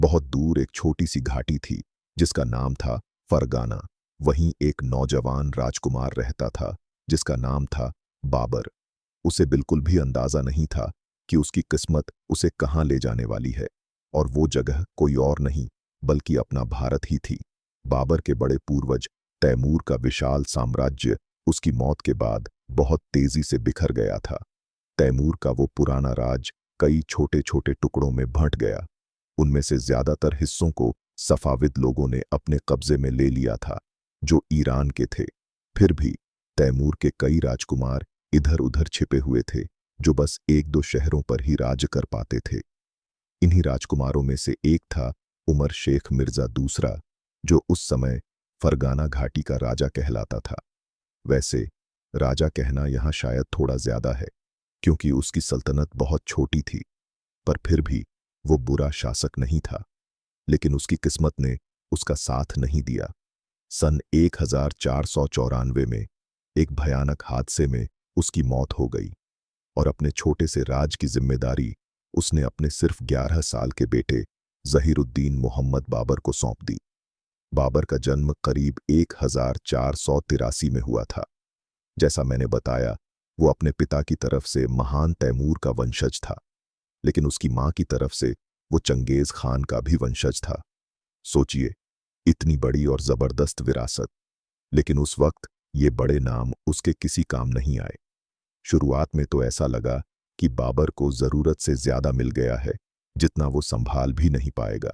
बहुत दूर एक छोटी सी घाटी थी जिसका नाम था फरगाना। वहीं एक नौजवान राजकुमार रहता था जिसका नाम था बाबर। उसे बिल्कुल भी अंदाजा नहीं था कि उसकी किस्मत उसे कहाँ ले जाने वाली है, और वो जगह कोई और नहीं बल्कि अपना भारत ही थी। बाबर के बड़े पूर्वज तैमूर का विशाल साम्राज्य उसकी मौत के बाद बहुत तेजी से बिखर गया था। तैमूर का वो पुराना राज कई छोटे छोटे टुकड़ों में बंट गया। उनमें से ज्यादातर हिस्सों को सफाविद लोगों ने अपने कब्जे में ले लिया था, जो ईरान के थे। फिर भी तैमूर के कई राजकुमार इधर उधर छिपे हुए थे, जो बस एक दो शहरों पर ही राज कर पाते थे। इन्हीं राजकुमारों में से एक था उमर शेख मिर्जा दूसरा, जो उस समय फरगाना घाटी का राजा कहलाता था। वैसे राजा कहना यहाँ शायद थोड़ा ज्यादा है, क्योंकि उसकी सल्तनत बहुत छोटी थी, पर फिर भी वो बुरा शासक नहीं था। लेकिन उसकी किस्मत ने उसका साथ नहीं दिया। सन 1494 में एक भयानक हादसे में उसकी मौत हो गई, और अपने छोटे से राज की जिम्मेदारी उसने अपने सिर्फ 11 साल के बेटे जहीरुद्दीन मोहम्मद बाबर को सौंप दी। बाबर का जन्म करीब 1483 में हुआ था। जैसा मैंने बताया, वो अपने पिता की तरफ से महान तैमूर का वंशज था, लेकिन उसकी मां की तरफ से वो चंगेज खान का भी वंशज था। सोचिए, इतनी बड़ी और जबरदस्त विरासत, लेकिन उस वक्त ये बड़े नाम उसके किसी काम नहीं आए। शुरुआत में तो ऐसा लगा कि बाबर को जरूरत से ज्यादा मिल गया है, जितना वो संभाल भी नहीं पाएगा।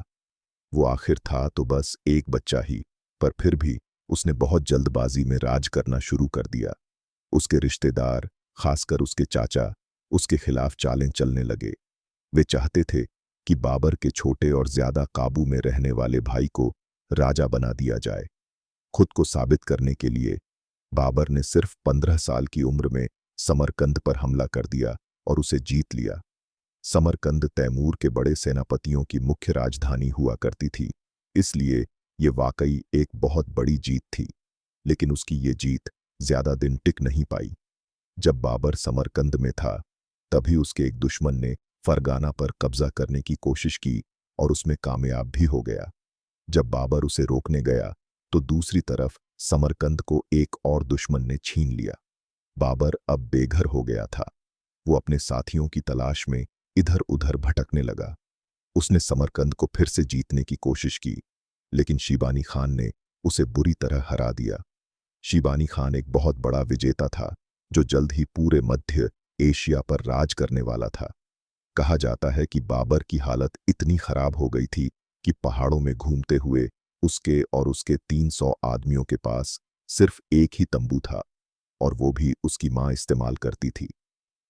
वो आखिर था तो बस एक बच्चा ही, पर फिर भी उसने बहुत जल्दबाजी में राज करना शुरू कर दिया। उसके रिश्तेदार, खासकर उसके चाचा, उसके खिलाफ चालें चलने लगे। वे चाहते थे कि बाबर के छोटे और ज्यादा काबू में रहने वाले भाई को राजा बना दिया जाए। खुद को साबित करने के लिए बाबर ने सिर्फ 15 साल की उम्र में समरकंद पर हमला कर दिया और उसे जीत लिया। समरकंद तैमूर के बड़े सेनापतियों की मुख्य राजधानी हुआ करती थी, इसलिए ये वाकई एक बहुत बड़ी जीत थी। लेकिन उसकी ये जीत ज्यादा दिन टिक नहीं पाई। जब बाबर समरकंद में था, तभी उसके एक दुश्मन ने फरगाना पर कब्जा करने की कोशिश की और उसमें कामयाब भी हो गया। जब बाबर उसे रोकने गया, तो दूसरी तरफ समरकंद को एक और दुश्मन ने छीन लिया। बाबर अब बेघर हो गया था। वो अपने साथियों की तलाश में इधर उधर भटकने लगा। उसने समरकंद को फिर से जीतने की कोशिश की, लेकिन शिबानी खान ने उसे बुरी तरह हरा दिया। शिबानी खान एक बहुत बड़ा विजेता था, जो जल्द ही पूरे मध्य एशिया पर राज करने वाला था। कहा जाता है कि बाबर की हालत इतनी खराब हो गई थी कि पहाड़ों में घूमते हुए उसके और उसके 300 आदमियों के पास सिर्फ एक ही तंबू था, और वो भी उसकी मां इस्तेमाल करती थी।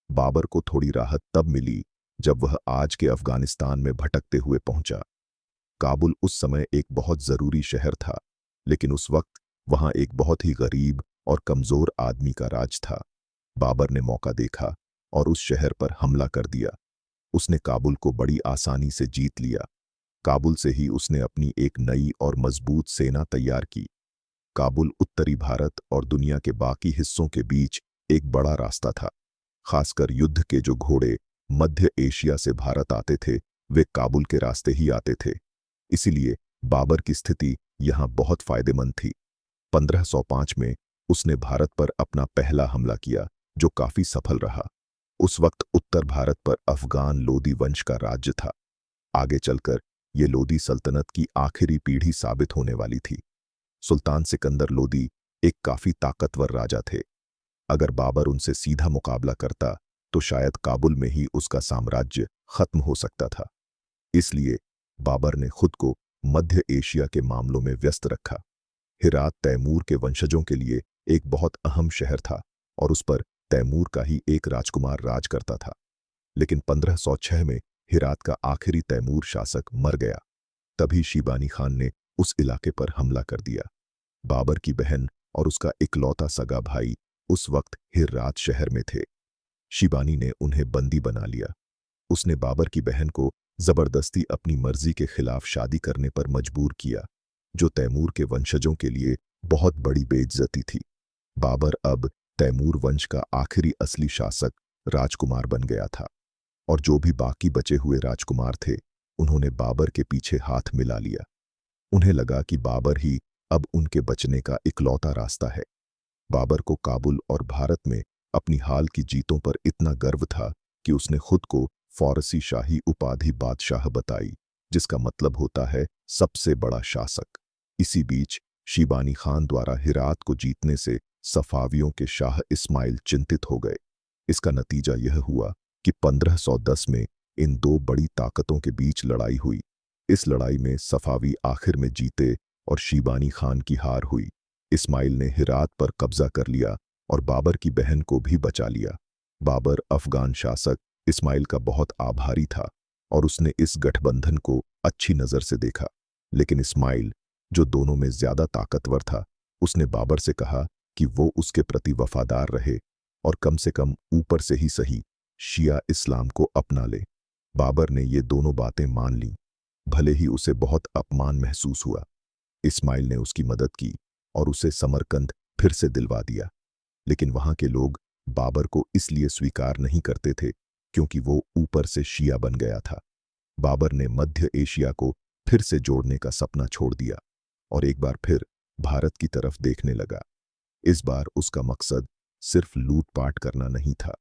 बाबर को थोड़ी राहत तब मिली जब वह आज के अफगानिस्तान में भटकते हुए पहुंचा। काबुल उस समय एक बहुत जरूरी शहर था, लेकिन उस वक्त वहां एक बहुत ही गरीब और कमजोर आदमी का राज था। बाबर ने मौका देखा और उस शहर पर हमला कर दिया। उसने काबुल को बड़ी आसानी से जीत लिया। काबुल से ही उसने अपनी एक नई और मजबूत सेना तैयार की। काबुल उत्तरी भारत और दुनिया के बाकी हिस्सों के बीच एक बड़ा रास्ता था। खासकर युद्ध के जो घोड़े मध्य एशिया से भारत आते थे, वे काबुल के रास्ते ही आते थे। इसीलिए बाबर की स्थिति यहाँ बहुत फायदेमंद थी। 1505 में उसने भारत पर अपना पहला हमला किया, जो काफी सफल रहा। उस वक्त उत्तर भारत पर अफगान लोदी वंश का राज्य था। आगे चलकर ये लोदी सल्तनत की आखिरी पीढ़ी साबित होने वाली थी। सुल्तान सिकंदर लोदी एक काफी ताकतवर राजा थे। अगर बाबर उनसे सीधा मुकाबला करता, तो शायद काबुल में ही उसका साम्राज्य खत्म हो सकता था। इसलिए बाबर ने खुद को मध्य एशिया के मामलों में व्यस्त रखा। हिरात तैमूर के वंशजों के लिए एक बहुत अहम शहर था, और उस पर तैमूर का ही एक राजकुमार राज करता था। लेकिन 1506 में हिरात का आखिरी तैमूर शासक मर गया। तभी शिबानी खान ने उस इलाके पर हमला कर दिया। बाबर की बहन और उसका इकलौता सगा भाई उस वक्त हिर्रात शहर में थे। शिबानी ने उन्हें बंदी बना लिया। उसने बाबर की बहन को जबरदस्ती अपनी मर्जी के खिलाफ शादी करने पर मजबूर किया, जो तैमूर के वंशजों के लिए बहुत बड़ी बेइज्जती थी। बाबर अब तैमूर वंश का आखिरी असली शासक राजकुमार बन गया था, और जो भी बाकी बचे हुए राजकुमार थे, उन्होंने बाबर के पीछे हाथ मिला लिया। उन्हें लगा कि बाबर ही अब उनके बचने का इकलौता रास्ता है। बाबर को काबुल और भारत में अपनी हाल की जीतों पर इतना गर्व था कि उसने खुद को फारसी शाही उपाधि बादशाह बताई, जिसका मतलब होता है सबसे बड़ा शासक। इसी बीच शिबानी खान द्वारा हिरात को जीतने से सफावियों के शाह इस्माइल चिंतित हो गए। इसका नतीजा यह हुआ कि 1510 में इन दो बड़ी ताकतों के बीच लड़ाई हुई। इस लड़ाई में सफावी आखिर में जीते और शिबानी खान की हार हुई। इस्माइल ने हिरात पर कब्जा कर लिया और बाबर की बहन को भी बचा लिया। बाबर अफगान शासक इस्माइल का बहुत आभारी था और उसने इस गठबंधन को अच्छी नज़र से देखा। लेकिन इस्माइल, जो दोनों में ज्यादा ताकतवर था, उसने बाबर से कहा कि वो उसके प्रति वफादार रहे और कम से कम ऊपर से ही सही शिया इस्लाम को अपना ले। बाबर ने ये दोनों बातें मान लीं, भले ही उसे बहुत अपमान महसूस हुआ। इस्माइल ने उसकी मदद की और उसे समरकंद फिर से दिलवा दिया। लेकिन वहां के लोग बाबर को इसलिए स्वीकार नहीं करते थे क्योंकि वो ऊपर से शिया बन गया था। बाबर ने मध्य एशिया को फिर से जोड़ने का सपना छोड़ दिया और एक बार फिर भारत की तरफ देखने लगा। इस बार उसका मकसद सिर्फ लूटपाट करना नहीं था।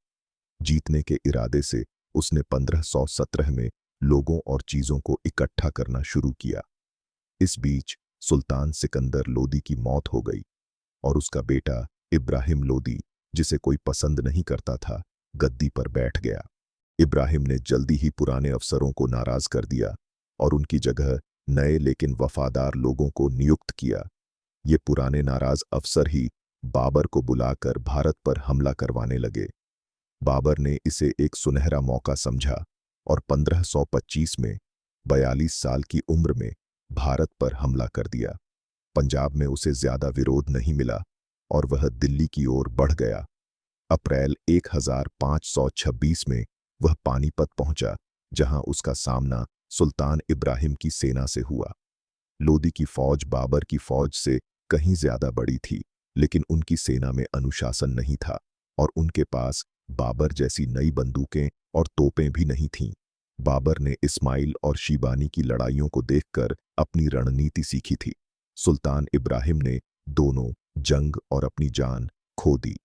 जीतने के इरादे से उसने 1517 में लोगों और चीजों को इकट्ठा करना शुरू किया। इस बीच सुल्तान सिकंदर लोदी की मौत हो गई और उसका बेटा इब्राहिम लोदी, जिसे कोई पसंद नहीं करता था, गद्दी पर बैठ गया। इब्राहिम ने जल्दी ही पुराने अफसरों को नाराज कर दिया और उनकी जगह नए लेकिन वफादार लोगों को नियुक्त किया। ये पुराने नाराज अफसर ही बाबर को बुलाकर भारत पर हमला करवाने लगे। बाबर ने इसे एक सुनहरा मौका समझा और 1525 में 42 साल की उम्र में भारत पर हमला कर दिया। पंजाब में उसे ज्यादा विरोध नहीं मिला और वह दिल्ली की ओर बढ़ गया। अप्रैल 1526 में वह पानीपत पहुंचा, जहां उसका सामना सुल्तान इब्राहिम की सेना से हुआ। लोदी की फौज बाबर की फौज से कहीं ज्यादा बड़ी थी, लेकिन उनकी सेना में अनुशासन नहीं था और उनके पास बाबर जैसी नई बंदूकें और तोपें भी नहीं थीं। बाबर ने इस्माइल और शिबानी की लड़ाइयों को देखकर अपनी रणनीति सीखी थी। सुल्तान इब्राहिम ने दोनों जंग और अपनी जान खो दी।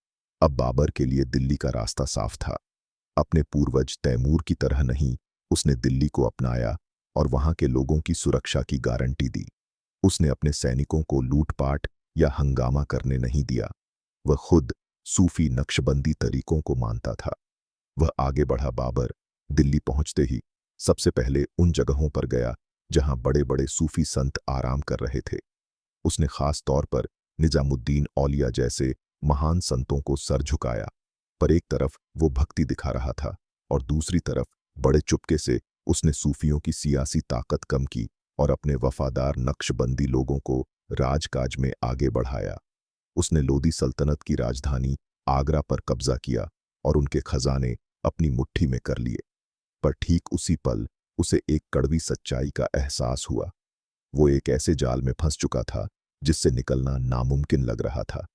अब बाबर के लिए दिल्ली का रास्ता साफ था। अपने पूर्वज तैमूर की तरह नहीं, उसने दिल्ली को अपनाया और वहां के लोगों की सुरक्षा की गारंटी दी। उसने अपने सैनिकों को लूटपाट या हंगामा करने नहीं दिया। वह खुद सूफी नक्शबंदी तरीकों को मानता था। वह आगे बढ़ा। बाबर दिल्ली पहुंचते ही सबसे पहले उन जगहों पर गया जहां बड़े बड़े सूफी संत आराम कर रहे थे। उसने खास तौर पर निजामुद्दीन औलिया जैसे महान संतों को सर झुकाया। पर एक तरफ वो भक्ति दिखा रहा था और दूसरी तरफ बड़े चुपके से उसने सूफियों की सियासी ताकत कम की और अपने वफादार नक्शबंदी लोगों को राजकाज में आगे बढ़ाया। उसने लोदी सल्तनत की राजधानी आगरा पर कब्जा किया और उनके खजाने अपनी मुट्ठी में कर लिए। पर ठीक उसी पल उसे एक कड़वी सच्चाई का एहसास हुआ। वो एक ऐसे जाल में फंस चुका था जिससे निकलना नामुमकिन लग रहा था।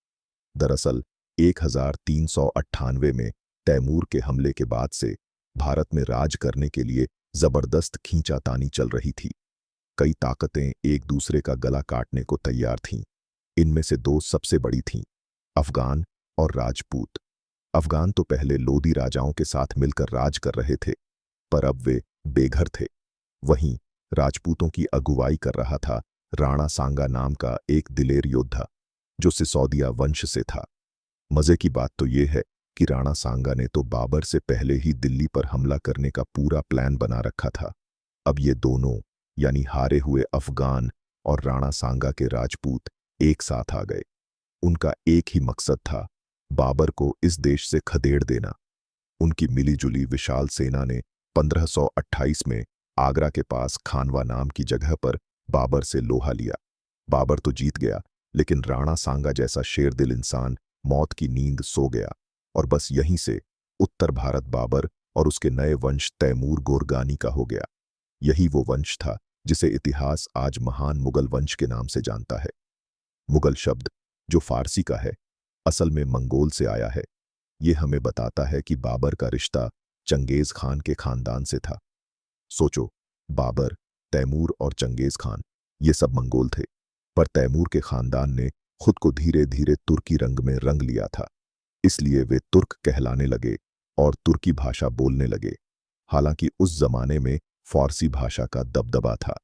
दरअसल 1398 में तैमूर के हमले के बाद से भारत में राज करने के लिए जबरदस्त खींचातानी चल रही थी। कई ताकतें एक दूसरे का गला काटने को तैयार थीं। इनमें से दो सबसे बड़ी थीं, अफगान और राजपूत। अफगान तो पहले लोदी राजाओं के साथ मिलकर राज कर रहे थे, पर अब वे बेघर थे। वहीं राजपूतों की अगुवाई कर रहा था राणा सांगा नाम का एक दिलेर योद्धा, जो सिसोदिया वंश से था। मजे की बात तो ये है कि राणा सांगा ने तो बाबर से पहले ही दिल्ली पर हमला करने का पूरा प्लान बना रखा था। अब ये दोनों, यानी हारे हुए अफगान और राणा सांगा के राजपूत, एक साथ आ गए। उनका एक ही मकसद था, बाबर को इस देश से खदेड़ देना। उनकी मिलीजुली विशाल सेना ने 1528 में आगरा के पास खानवा नाम की जगह पर बाबर से लोहा लिया। बाबर तो जीत गया, लेकिन राणा सांगा जैसा शेरदिल इंसान मौत की नींद सो गया और बस यहीं से उत्तर भारत बाबर और उसके नए वंश तैमूर गोरगानी का हो गया। यही वो वंश था जिसे इतिहास आज महान मुगल वंश के नाम से जानता है। मुगल शब्द, जो फारसी का है, असल में मंगोल से आया है। ये हमें बताता है कि बाबर का रिश्ता चंगेज खान के खानदान से था। सोचो, बाबर, तैमूर और चंगेज खान ये सब मंगोल थे, पर तैमूर के खानदान ने खुद को धीरे धीरे तुर्की रंग में रंग लिया था, इसलिए वे तुर्क कहलाने लगे और तुर्की भाषा बोलने लगे। हालांकि उस जमाने में फारसी भाषा का दबदबा था।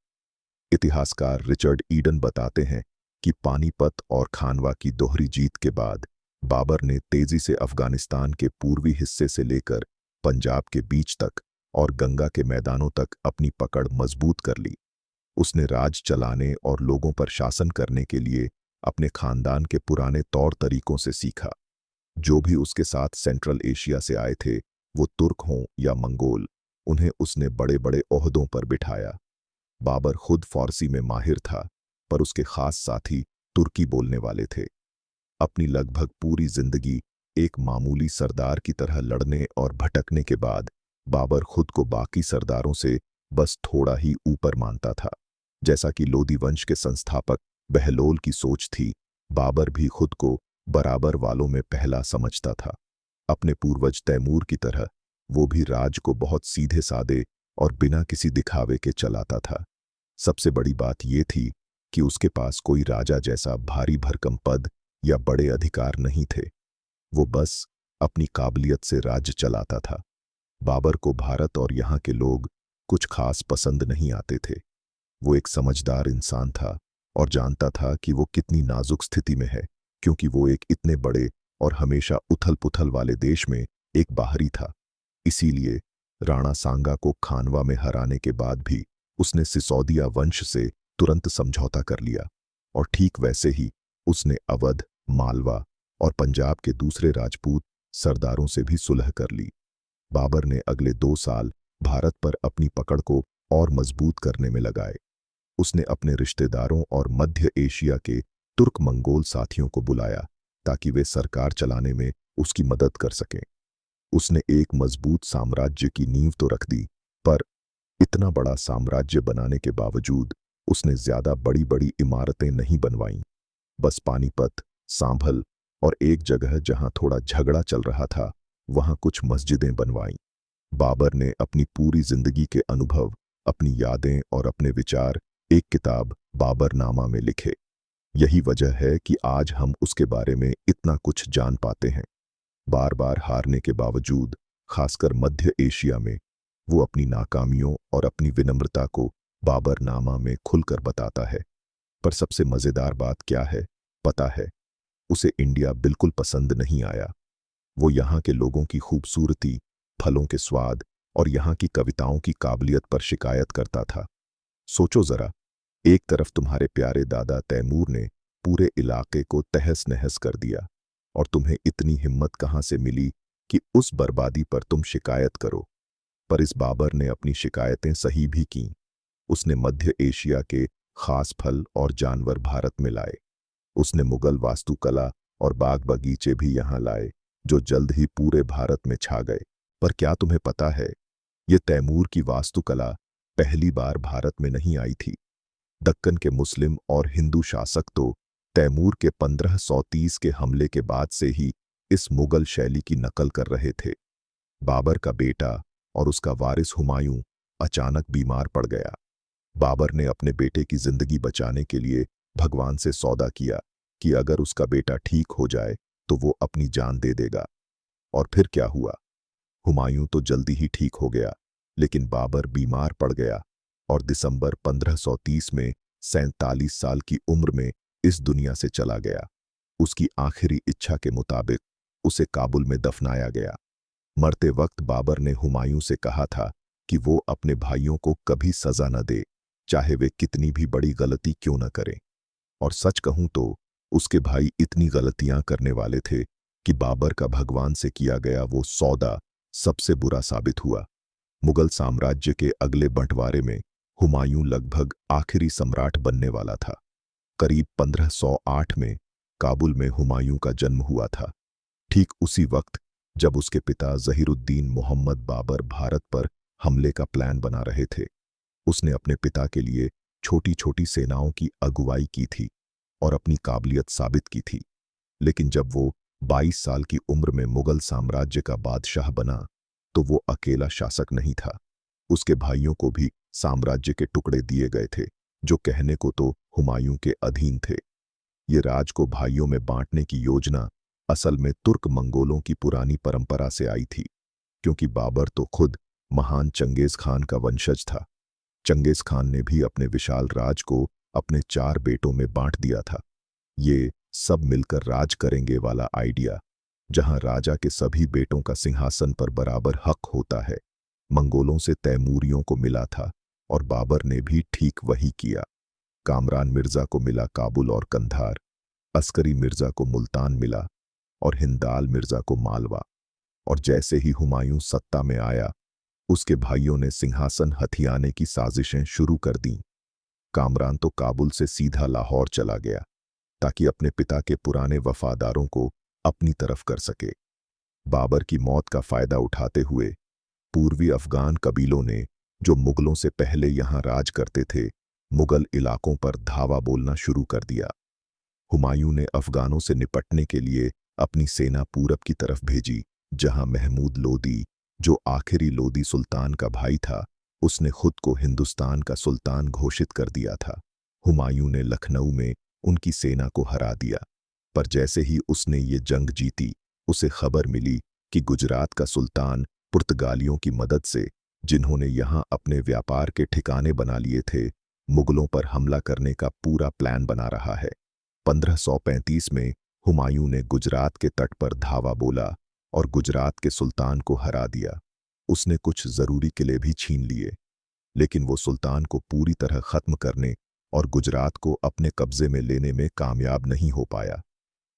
इतिहासकार रिचर्ड ईडन बताते हैं कि पानीपत और खानवा की दोहरी जीत के बाद बाबर ने तेजी से अफगानिस्तान के पूर्वी हिस्से से लेकर पंजाब के बीच तक और गंगा के मैदानों तक अपनी पकड़ मजबूत कर ली। उसने राज चलाने और लोगों पर शासन करने के लिए अपने खानदान के पुराने तौर तरीकों से सीखा। जो भी उसके साथ सेंट्रल एशिया से आए थे, वो तुर्क हों या मंगोल, उन्हें उसने बड़े बड़े ओहदों पर बिठाया। बाबर खुद फारसी में माहिर था, पर उसके खास साथी तुर्की बोलने वाले थे। अपनी लगभग पूरी जिंदगी एक मामूली सरदार की तरह लड़ने और भटकने के बाद बाबर खुद को बाकी सरदारों से बस थोड़ा ही ऊपर मानता था। जैसा कि लोदी वंश के संस्थापक बहलोल की सोच थी, बाबर भी खुद को बराबर वालों में पहला समझता था। अपने पूर्वज तैमूर की तरह वो भी राज को बहुत सीधे सादे और बिना किसी दिखावे के चलाता था। सबसे बड़ी बात ये थी कि उसके पास कोई राजा जैसा भारी भरकम पद या बड़े अधिकार नहीं थे। वो बस अपनी काबिलियत से राज्य चलाता था। बाबर को भारत और यहाँ के लोग कुछ खास पसंद नहीं आते थे। वो एक समझदार इंसान था और जानता था कि वो कितनी नाजुक स्थिति में है, क्योंकि वो एक इतने बड़े और हमेशा उथल पुथल वाले देश में एक बाहरी था। इसीलिए राणा सांगा को खानवा में हराने के बाद भी उसने सिसोदिया वंश से तुरंत समझौता कर लिया, और ठीक वैसे ही उसने अवध, मालवा और पंजाब के दूसरे राजपूत सरदारों से भी सुलह कर ली। बाबर ने अगले 2 साल भारत पर अपनी पकड़ को और मजबूत करने में लगाए। उसने अपने रिश्तेदारों और मध्य एशिया के तुर्क मंगोल साथियों को बुलाया ताकि वे सरकार चलाने में उसकी मदद कर सकें। उसने एक मजबूत साम्राज्य की नींव तो रख दी, पर इतना बड़ा साम्राज्य बनाने के बावजूद उसने ज्यादा बड़ी बड़ी इमारतें नहीं बनवाईं। बस पानीपत, सांभल और एक जगह जहां थोड़ा झगड़ा चल रहा था, वहां कुछ मस्जिदें बनवाईं। बाबर ने अपनी पूरी जिंदगी के अनुभव, अपनी यादें और अपने विचार एक किताब बाबरनामा में लिखे। यही वजह है कि आज हम उसके बारे में इतना कुछ जान पाते हैं। बार बार हारने के बावजूद, खासकर मध्य एशिया में, वो अपनी नाकामियों और अपनी विनम्रता को बाबरनामा में खुलकर बताता है। पर सबसे मजेदार बात क्या है, पता है? उसे इंडिया बिल्कुल पसंद नहीं आया। वो यहाँ के लोगों की खूबसूरती, फलों के स्वाद और यहाँ की कविताओं की काबिलियत पर शिकायत करता था। सोचो जरा, एक तरफ तुम्हारे प्यारे दादा तैमूर ने पूरे इलाके को तहस नहस कर दिया, और तुम्हें इतनी हिम्मत कहाँ से मिली कि उस बर्बादी पर तुम शिकायत करो। पर इस बाबर ने अपनी शिकायतें सही भी कीं। उसने मध्य एशिया के खास फल और जानवर भारत में लाए। उसने मुगल वास्तुकला और बाग बगीचे भी यहाँ लाए, जो जल्द ही पूरे भारत में छा गए। पर क्या तुम्हें पता है, ये तैमूर की वास्तुकला पहली बार भारत में नहीं आई थी। दक्कन के मुस्लिम और हिंदू शासक तो तैमूर के 1530 के हमले के बाद से ही इस मुगल शैली की नकल कर रहे थे। बाबर का बेटा और उसका वारिस हुमायूं अचानक बीमार पड़ गया। बाबर ने अपने बेटे की जिंदगी बचाने के लिए भगवान से सौदा किया कि अगर उसका बेटा ठीक हो जाए तो वो अपनी जान दे देगा। और फिर क्या हुआ? हुमायूं तो जल्दी ही ठीक हो गया, लेकिन बाबर बीमार पड़ गया और दिसंबर 1530 में 47 साल की उम्र में इस दुनिया से चला गया। उसकी आखिरी इच्छा के मुताबिक उसे काबुल में दफनाया गया। मरते वक्त बाबर ने हुमायूं से कहा था कि वो अपने भाइयों को कभी सजा न दे, चाहे वे कितनी भी बड़ी गलती क्यों न करें। और सच कहूं तो उसके भाई इतनी गलतियां करने वाले थे कि बाबर का भगवान से किया गया वो सौदा सबसे बुरा साबित हुआ। मुगल साम्राज्य के अगले बंटवारे में हुमायूं लगभग आखिरी सम्राट बनने वाला था। करीब 1508 में काबुल में हुमायूं का जन्म हुआ था, ठीक उसी वक्त जब उसके पिता जहीरुद्दीन मोहम्मद बाबर भारत पर हमले का प्लान बना रहे थे। उसने अपने पिता के लिए छोटी छोटी सेनाओं की अगुवाई की थी और अपनी काबिलियत साबित की थी। लेकिन जब वो 22 साल की उम्र में मुगल साम्राज्य का बादशाह बना, तो वो अकेला शासक नहीं था। उसके भाइयों को भी साम्राज्य के टुकड़े दिए गए थे जो कहने को तो हुमायूं के अधीन थे। ये राज को भाइयों में बांटने की योजना असल में तुर्क मंगोलों की पुरानी परंपरा से आई थी, क्योंकि बाबर तो खुद महान चंगेज खान का वंशज था। चंगेज खान ने भी अपने विशाल राज को अपने 4 बेटों में बांट दिया था। ये सब मिलकर राज करेंगे वाला आइडिया, जहां राजा के सभी बेटों का सिंहासन पर बराबर हक होता है, मंगोलों से तैमूरियों को मिला था और बाबर ने भी ठीक वही किया। कामरान मिर्जा को मिला काबुल और कंधार, अस्करी मिर्जा को मुल्तान मिला और हिंदाल मिर्जा को मालवा। और जैसे ही हुमायूं सत्ता में आया, उसके भाइयों ने सिंहासन हथियाने की साजिशें शुरू कर दी। कामरान तो काबुल से सीधा लाहौर चला गया ताकि अपने पिता के पुराने वफादारों को अपनी तरफ कर सके। बाबर की मौत का फायदा उठाते हुए पूर्वी अफगान कबीलों ने, जो मुगलों से पहले यहां राज करते थे, मुगल इलाकों पर धावा बोलना शुरू कर दिया। हुमायूं ने अफगानों से निपटने के लिए अपनी सेना पूरब की तरफ भेजी, जहां महमूद लोदी, जो आखिरी लोदी सुल्तान का भाई था, उसने खुद को हिंदुस्तान का सुल्तान घोषित कर दिया था। हुमायूं ने लखनऊ में उनकी सेना को हरा दिया, पर जैसे ही उसने ये जंग जीती, उसे खबर मिली कि गुजरात का सुल्तान पुर्तगालियों की मदद से, जिन्होंने यहां अपने व्यापार के ठिकाने बना लिए थे, मुगलों पर हमला करने का पूरा प्लान बना रहा है। 1535 में हुमायूं ने गुजरात के तट पर धावा बोला और गुजरात के सुल्तान को हरा दिया। उसने कुछ जरूरी किले भी छीन लिए, लेकिन वो सुल्तान को पूरी तरह खत्म करने और गुजरात को अपने कब्जे में लेने में कामयाब नहीं हो पाया।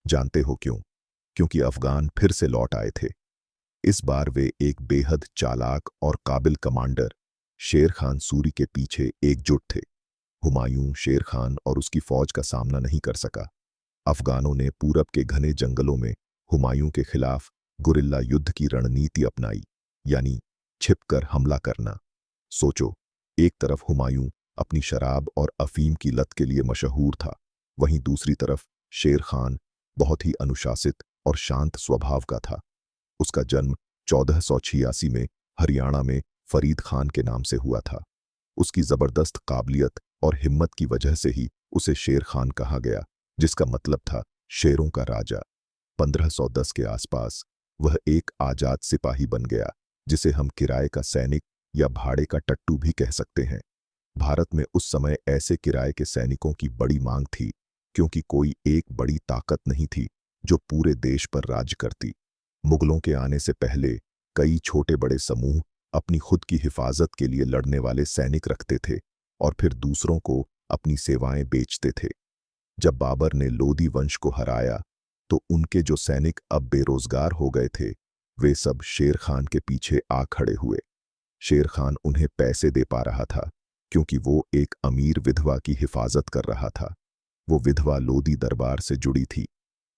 जानते हो क्यों? क्योंकि अफगान फिर से लौट आए थे। इस बार वे एक बेहद चालाक और काबिल कमांडर शेर खान सूरी के पीछे एकजुट थे। हुमायूं शेर खान और उसकी फौज का सामना नहीं कर सका। अफगानों ने पूरब के घने जंगलों में हुमायूं के खिलाफ गुरिल्ला युद्ध की रणनीति अपनाई, यानी छिपकर हमला करना। सोचो, एक तरफ हुमायूं अपनी शराब और अफीम की लत के लिए मशहूर था, वहीं दूसरी तरफ शेर खान बहुत ही अनुशासित और शांत स्वभाव का था। उसका जन्म 1486 में हरियाणा में फरीद खान के नाम से हुआ था। उसकी जबरदस्त काबिलियत और हिम्मत की वजह से ही उसे शेर खान कहा गया, जिसका मतलब था शेरों का राजा। 1510 के आसपास वह एक आजाद सिपाही बन गया, जिसे हम किराए का सैनिक या भाड़े का टट्टू भी कह सकते हैं। भारत में उस समय ऐसे किराए के सैनिकों की बड़ी मांग थी, क्योंकि कोई एक बड़ी ताकत नहीं थी जो पूरे देश पर राज करती। मुगलों के आने से पहले कई छोटे बड़े समूह अपनी खुद की हिफाजत के लिए लड़ने वाले सैनिक रखते थे और फिर दूसरों को अपनी सेवाएं बेचते थे। जब बाबर ने लोदी वंश को हराया, तो उनके जो सैनिक अब बेरोजगार हो गए थे, वे सब शेर खान के पीछे आ खड़े हुए। शेर खान उन्हें पैसे दे पा रहा था, क्योंकि वो एक अमीर विधवा की हिफाजत कर रहा था। वो विधवा लोदी दरबार से जुड़ी थी।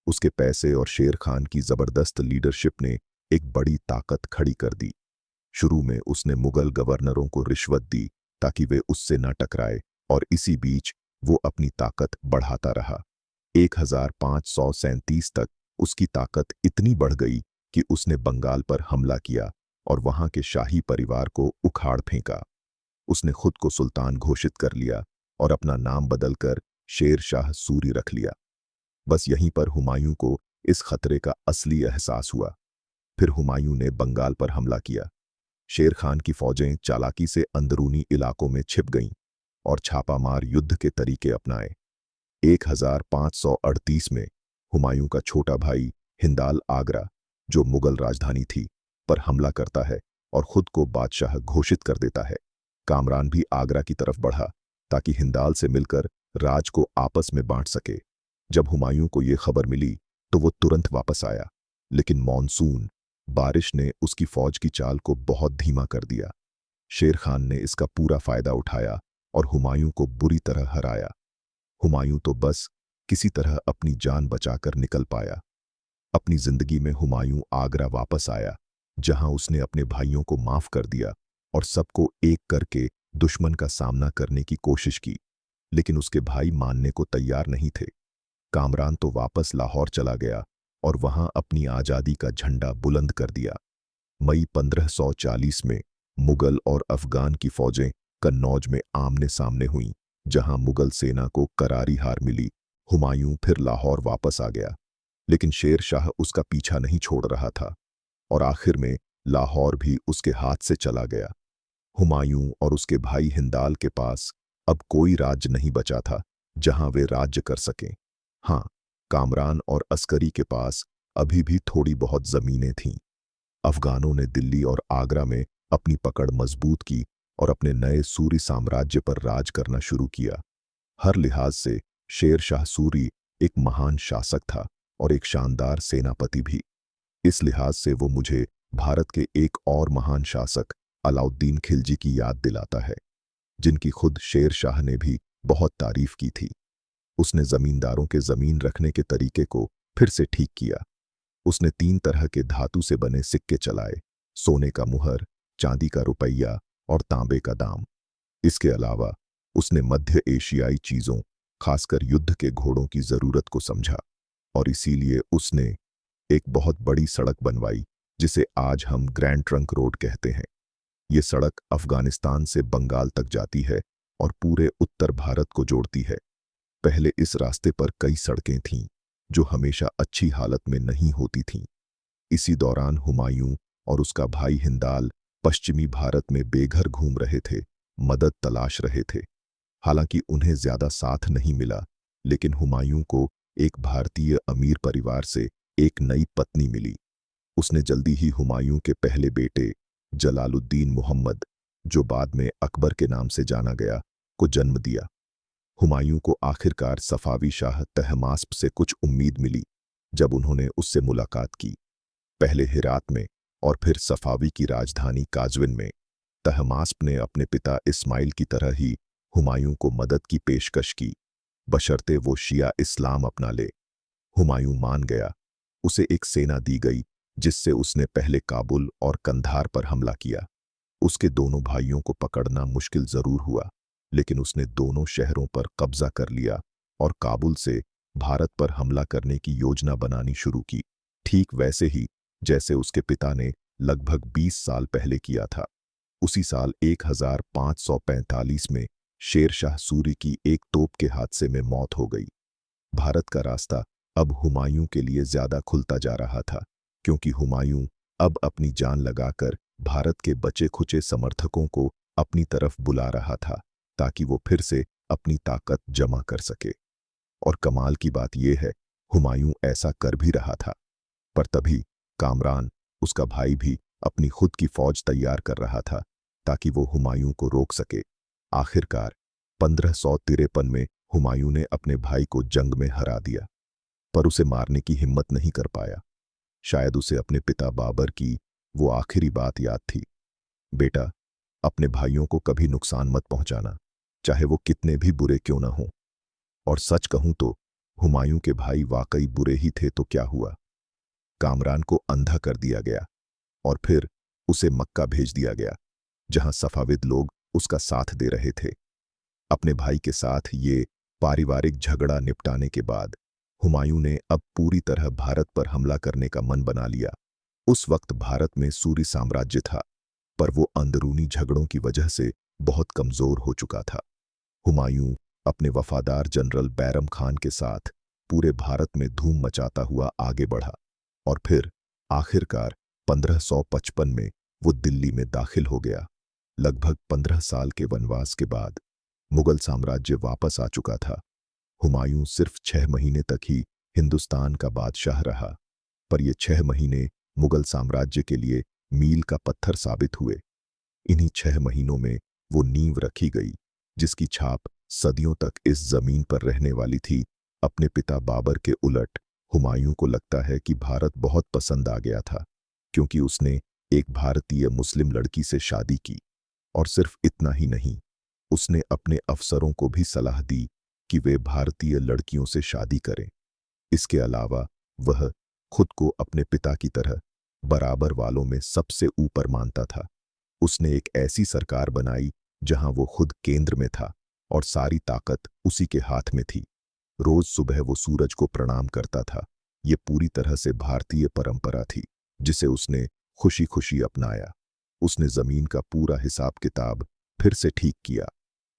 उसके पैसे और शेर खान की जबरदस्त लीडरशिप ने एक बड़ी ताकत खड़ी कर दी। शुरू में उसने मुगल गवर्नरों को रिश्वत दी ताकि वे उससे न टकराए, और इसी बीच वो अपनी ताकत बढ़ाता रहा। 1537 तक उसकी ताकत इतनी बढ़ गई कि उसने बंगाल पर हमला किया और वहां के शाही परिवार को उखाड़ फेंका। उसने खुद को सुल्तान घोषित कर लिया और अपना नाम बदलकर शेर शाह सूरी रख लिया। बस यहीं पर हुमायूं को इस खतरे का असली एहसास हुआ। फिर हुमायूं ने बंगाल पर हमला किया। शेर खान की फौजें चालाकी से अंदरूनी इलाकों में छिप गईं और छापामार युद्ध के तरीके अपनाए। 1538 में हुमायूं का छोटा भाई हिंदाल आगरा, जो मुगल राजधानी थी, पर हमला करता है और खुद को बादशाह घोषित कर देता है। कामरान भी आगरा की तरफ बढ़ा ताकि हिंदाल से मिलकर राज को आपस में बांट सके। जब हुमायूं को ये खबर मिली तो वो तुरंत वापस आया, लेकिन मॉनसून बारिश ने उसकी फौज की चाल को बहुत धीमा कर दिया। शेर खान ने इसका पूरा फायदा उठाया और हुमायूं को बुरी तरह हराया। हुमायूं तो बस किसी तरह अपनी जान बचाकर निकल पाया। अपनी जिंदगी में हुमायूं आगरा वापस आया, जहां उसने अपने भाइयों को माफ कर दिया और सबको एक करके दुश्मन का सामना करने की कोशिश की, लेकिन उसके भाई मानने को तैयार नहीं थे। कामरान तो वापस लाहौर चला गया और वहां अपनी आजादी का झंडा बुलंद कर दिया। मई 1540 में मुगल और अफगान की फौजें कन्नौज में आमने सामने हुई, जहां मुगल सेना को करारी हार मिली। हुमायूं फिर लाहौर वापस आ गया, लेकिन शेर शाह उसका पीछा नहीं छोड़ रहा था और आखिर में लाहौर भी उसके हाथ से चला गया। हुमायूं और उसके भाई हिंदाल के पास अब कोई राज्य नहीं बचा था जहां वे राज्य कर सकें। हाँ, कामरान और अस्करी के पास अभी भी थोड़ी बहुत जमीनें थीं। अफगानों ने दिल्ली और आगरा में अपनी पकड़ मजबूत की और अपने नए सूरी साम्राज्य पर राज करना शुरू किया। हर लिहाज से शेर शाह सूरी एक महान शासक था और एक शानदार सेनापति भी। इस लिहाज से वो मुझे भारत के एक और महान शासक अलाउद्दीन खिलजी की याद दिलाता है, जिनकी खुद शेर शाह ने भी बहुत तारीफ की थी। उसने जमींदारों के जमीन रखने के तरीके को फिर से ठीक किया। उसने 3 तरह के धातु से बने सिक्के चलाए, सोने का मुहर, चांदी का रुपया और तांबे का दाम। इसके अलावा उसने मध्य एशियाई चीजों, खासकर युद्ध के घोड़ों की जरूरत को समझा और इसीलिए उसने एक बहुत बड़ी सड़क बनवाई, जिसे आज हम ग्रैंड ट्रंक रोड कहते हैं। ये सड़क अफगानिस्तान से बंगाल तक जाती है और पूरे उत्तर भारत को जोड़ती है। पहले इस रास्ते पर कई सड़कें थीं जो हमेशा अच्छी हालत में नहीं होती थीं। इसी दौरान हुमायूं और उसका भाई हिंदाल पश्चिमी भारत में बेघर घूम रहे थे, मदद तलाश रहे थे। हालांकि उन्हें ज्यादा साथ नहीं मिला, लेकिन हुमायूं को एक भारतीय अमीर परिवार से एक नई पत्नी मिली। उसने जल्दी ही हुमायूं के पहले बेटे जलालुद्दीन मुहम्मद, जो बाद में अकबर के नाम से जाना गया, को जन्म दिया। हुमायूं को आखिरकार सफावी शाह तहमास्प से कुछ उम्मीद मिली जब उन्होंने उससे मुलाकात की। पहले हिरात में और फिर सफावी की राजधानी काजविन में। तहमास्प ने अपने पिता इस्माइल की तरह ही हुमायूं को मदद की पेशकश की, बशर्ते वो शिया इस्लाम अपना ले। हुमायूं मान गया। उसे एक सेना दी गई जिससे उसने पहले काबुल और कंधार पर हमला किया। उसके दोनों भाइयों को पकड़ना मुश्किल जरूर हुआ, लेकिन उसने दोनों शहरों पर कब्जा कर लिया और काबुल से भारत पर हमला करने की योजना बनानी शुरू की, ठीक वैसे ही जैसे उसके पिता ने लगभग 20 साल पहले किया था। उसी साल 1545 में शेर शाह सूरी की एक तोप के हादसे में मौत हो गई। भारत का रास्ता अब हुमायूं के लिए ज्यादा खुलता जा रहा था, क्योंकि हुमायूं अब अपनी जान लगाकर भारत के बचे खुचे समर्थकों को अपनी तरफ बुला रहा था, ताकि वो फिर से अपनी ताकत जमा कर सके। और कमाल की बात यह है, हुमायूं ऐसा कर भी रहा था। पर तभी कामरान, उसका भाई, भी अपनी खुद की फौज तैयार कर रहा था ताकि वो हुमायूं को रोक सके। आखिरकार 1553 में हुमायूं ने अपने भाई को जंग में हरा दिया, पर उसे मारने की हिम्मत नहीं कर पाया। शायद उसे अपने पिता बाबर की वो आखिरी बात याद थी, बेटा, अपने भाइयों को कभी नुकसान मत पहुंचाना, चाहे वो कितने भी बुरे क्यों ना हों। और सच कहूं तो हुमायूं के भाई वाकई बुरे ही थे, तो क्या हुआ? कामरान को अंधा कर दिया गया और फिर उसे मक्का भेज दिया गया, जहां सफाविद लोग उसका साथ दे रहे थे। अपने भाई के साथ ये पारिवारिक झगड़ा निपटाने के बाद हुमायूं ने अब पूरी तरह भारत पर हमला करने का मन बना लिया। उस वक्त भारत में सूरी साम्राज्य था, पर वो अंदरूनी झगड़ों की वजह से बहुत कमजोर हो चुका था। हुमायूं अपने वफादार जनरल बैरम खान के साथ पूरे भारत में धूम मचाता हुआ आगे बढ़ा और फिर आखिरकार 1555 में वो दिल्ली में दाखिल हो गया। लगभग 15 साल के वनवास के बाद मुगल साम्राज्य वापस आ चुका था। हुमायूं सिर्फ 6 महीने तक ही हिंदुस्तान का बादशाह रहा, पर ये 6 महीने मुगल साम्राज्य के लिए मील का पत्थर साबित हुए। इन्हीं 6 महीनों में वो नींव रखी गई जिसकी छाप सदियों तक इस जमीन पर रहने वाली थी। अपने पिता बाबर के उलट हुमायूं को लगता है कि भारत बहुत पसंद आ गया था, क्योंकि उसने एक भारतीय मुस्लिम लड़की से शादी की। और सिर्फ इतना ही नहीं, उसने अपने अफसरों को भी सलाह दी कि वे भारतीय लड़कियों से शादी करें। इसके अलावा वह खुद को अपने पिता की तरह बराबर वालों में सबसे ऊपर मानता था। उसने एक ऐसी सरकार बनाई जहां वो खुद केंद्र में था और सारी ताकत उसी के हाथ में थी। रोज सुबह वो सूरज को प्रणाम करता था। ये पूरी तरह से भारतीय परंपरा थी जिसे उसने खुशी खुशी अपनाया। उसने जमीन का पूरा हिसाब किताब फिर से ठीक किया।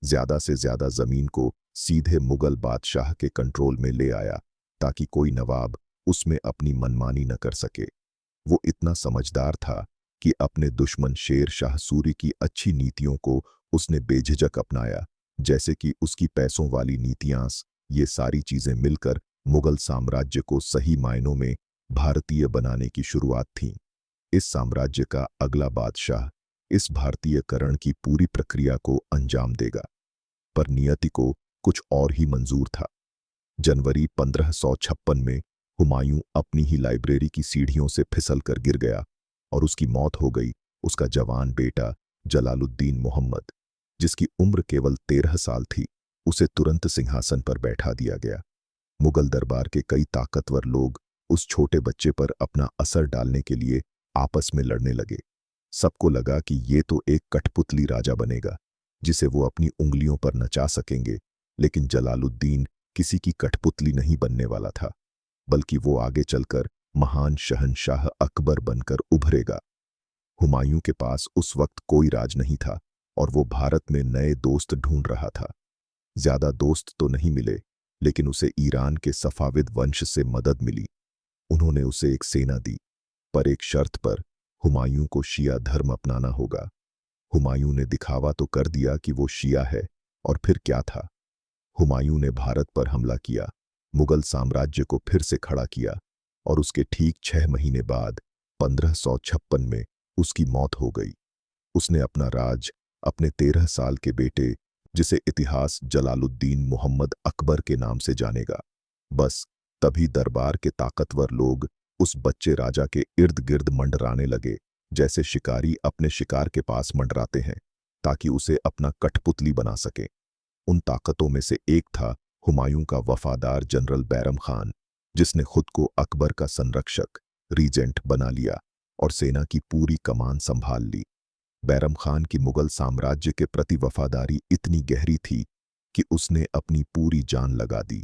ज्यादा से ज्यादा जमीन को सीधे मुगल बादशाह के कंट्रोल में ले आया ताकि कोई नवाब उसमें अपनी मनमानी न कर सके। वो इतना समझदार था कि अपने दुश्मन शेर शाह सूरी की अच्छी नीतियों को उसने बेझिझक अपनाया, जैसे कि उसकी पैसों वाली नीतियां। ये सारी चीजें मिलकर मुगल साम्राज्य को सही मायनों में भारतीय बनाने की शुरुआत थी। इस साम्राज्य का अगला बादशाह इस भारतीयकरण की पूरी प्रक्रिया को अंजाम देगा, पर नियति को कुछ और ही मंजूर था। जनवरी 1556 में हुमायूं अपनी ही लाइब्रेरी की सीढ़ियों से फिसल कर गिर गया और उसकी मौत हो गई। उसका जवान बेटा जलालुद्दीन मोहम्मद, जिसकी उम्र केवल 13 साल थी, उसे तुरंत सिंहासन पर बैठा दिया गया। मुगल दरबार के कई ताकतवर लोग उस छोटे बच्चे पर अपना असर डालने के लिए आपस में लड़ने लगे। सबको लगा कि ये तो एक कठपुतली राजा बनेगा जिसे वो अपनी उंगलियों पर नचा सकेंगे, लेकिन जलालुद्दीन किसी की कठपुतली नहीं बनने वाला था, बल्कि वो आगे चलकर महान शहंशाह अकबर बनकर उभरेगा। हुमायूं के पास उस वक्त कोई राज नहीं था और वो भारत में नए दोस्त ढूंढ रहा था। ज्यादा दोस्त तो नहीं मिले, लेकिन उसे ईरान के सफाविद वंश से मदद मिली। उन्होंने उसे एक सेना दी, पर एक शर्त पर। हुमायूं को शिया धर्म अपनाना होगा। हुमायूं ने दिखावा तो कर दिया कि वो शिया है, और फिर क्या था। हुमायूं ने भारत पर हमला किया, मुगल साम्राज्य को फिर से खड़ा किया, और उसके ठीक 6 महीने बाद 1556 में उसकी मौत हो गई। उसने अपना राज अपने 13 साल के बेटे, जिसे इतिहास जलालुद्दीन मोहम्मद अकबर के नाम से जानेगा। बस तभी दरबार के ताकतवर लोग उस बच्चे राजा के इर्द गिर्द मंडराने लगे, जैसे शिकारी अपने शिकार के पास मंडराते हैं ताकि उसे अपना कठपुतली बना सके। उन ताकतों में से एक था हुमायूं का वफादार जनरल बैरम खान, जिसने खुद को अकबर का संरक्षक, रीजेंट बना लिया और सेना की पूरी कमान संभाल ली। बैरम खान की मुगल साम्राज्य के प्रति वफादारी इतनी गहरी थी कि उसने अपनी पूरी जान लगा दी।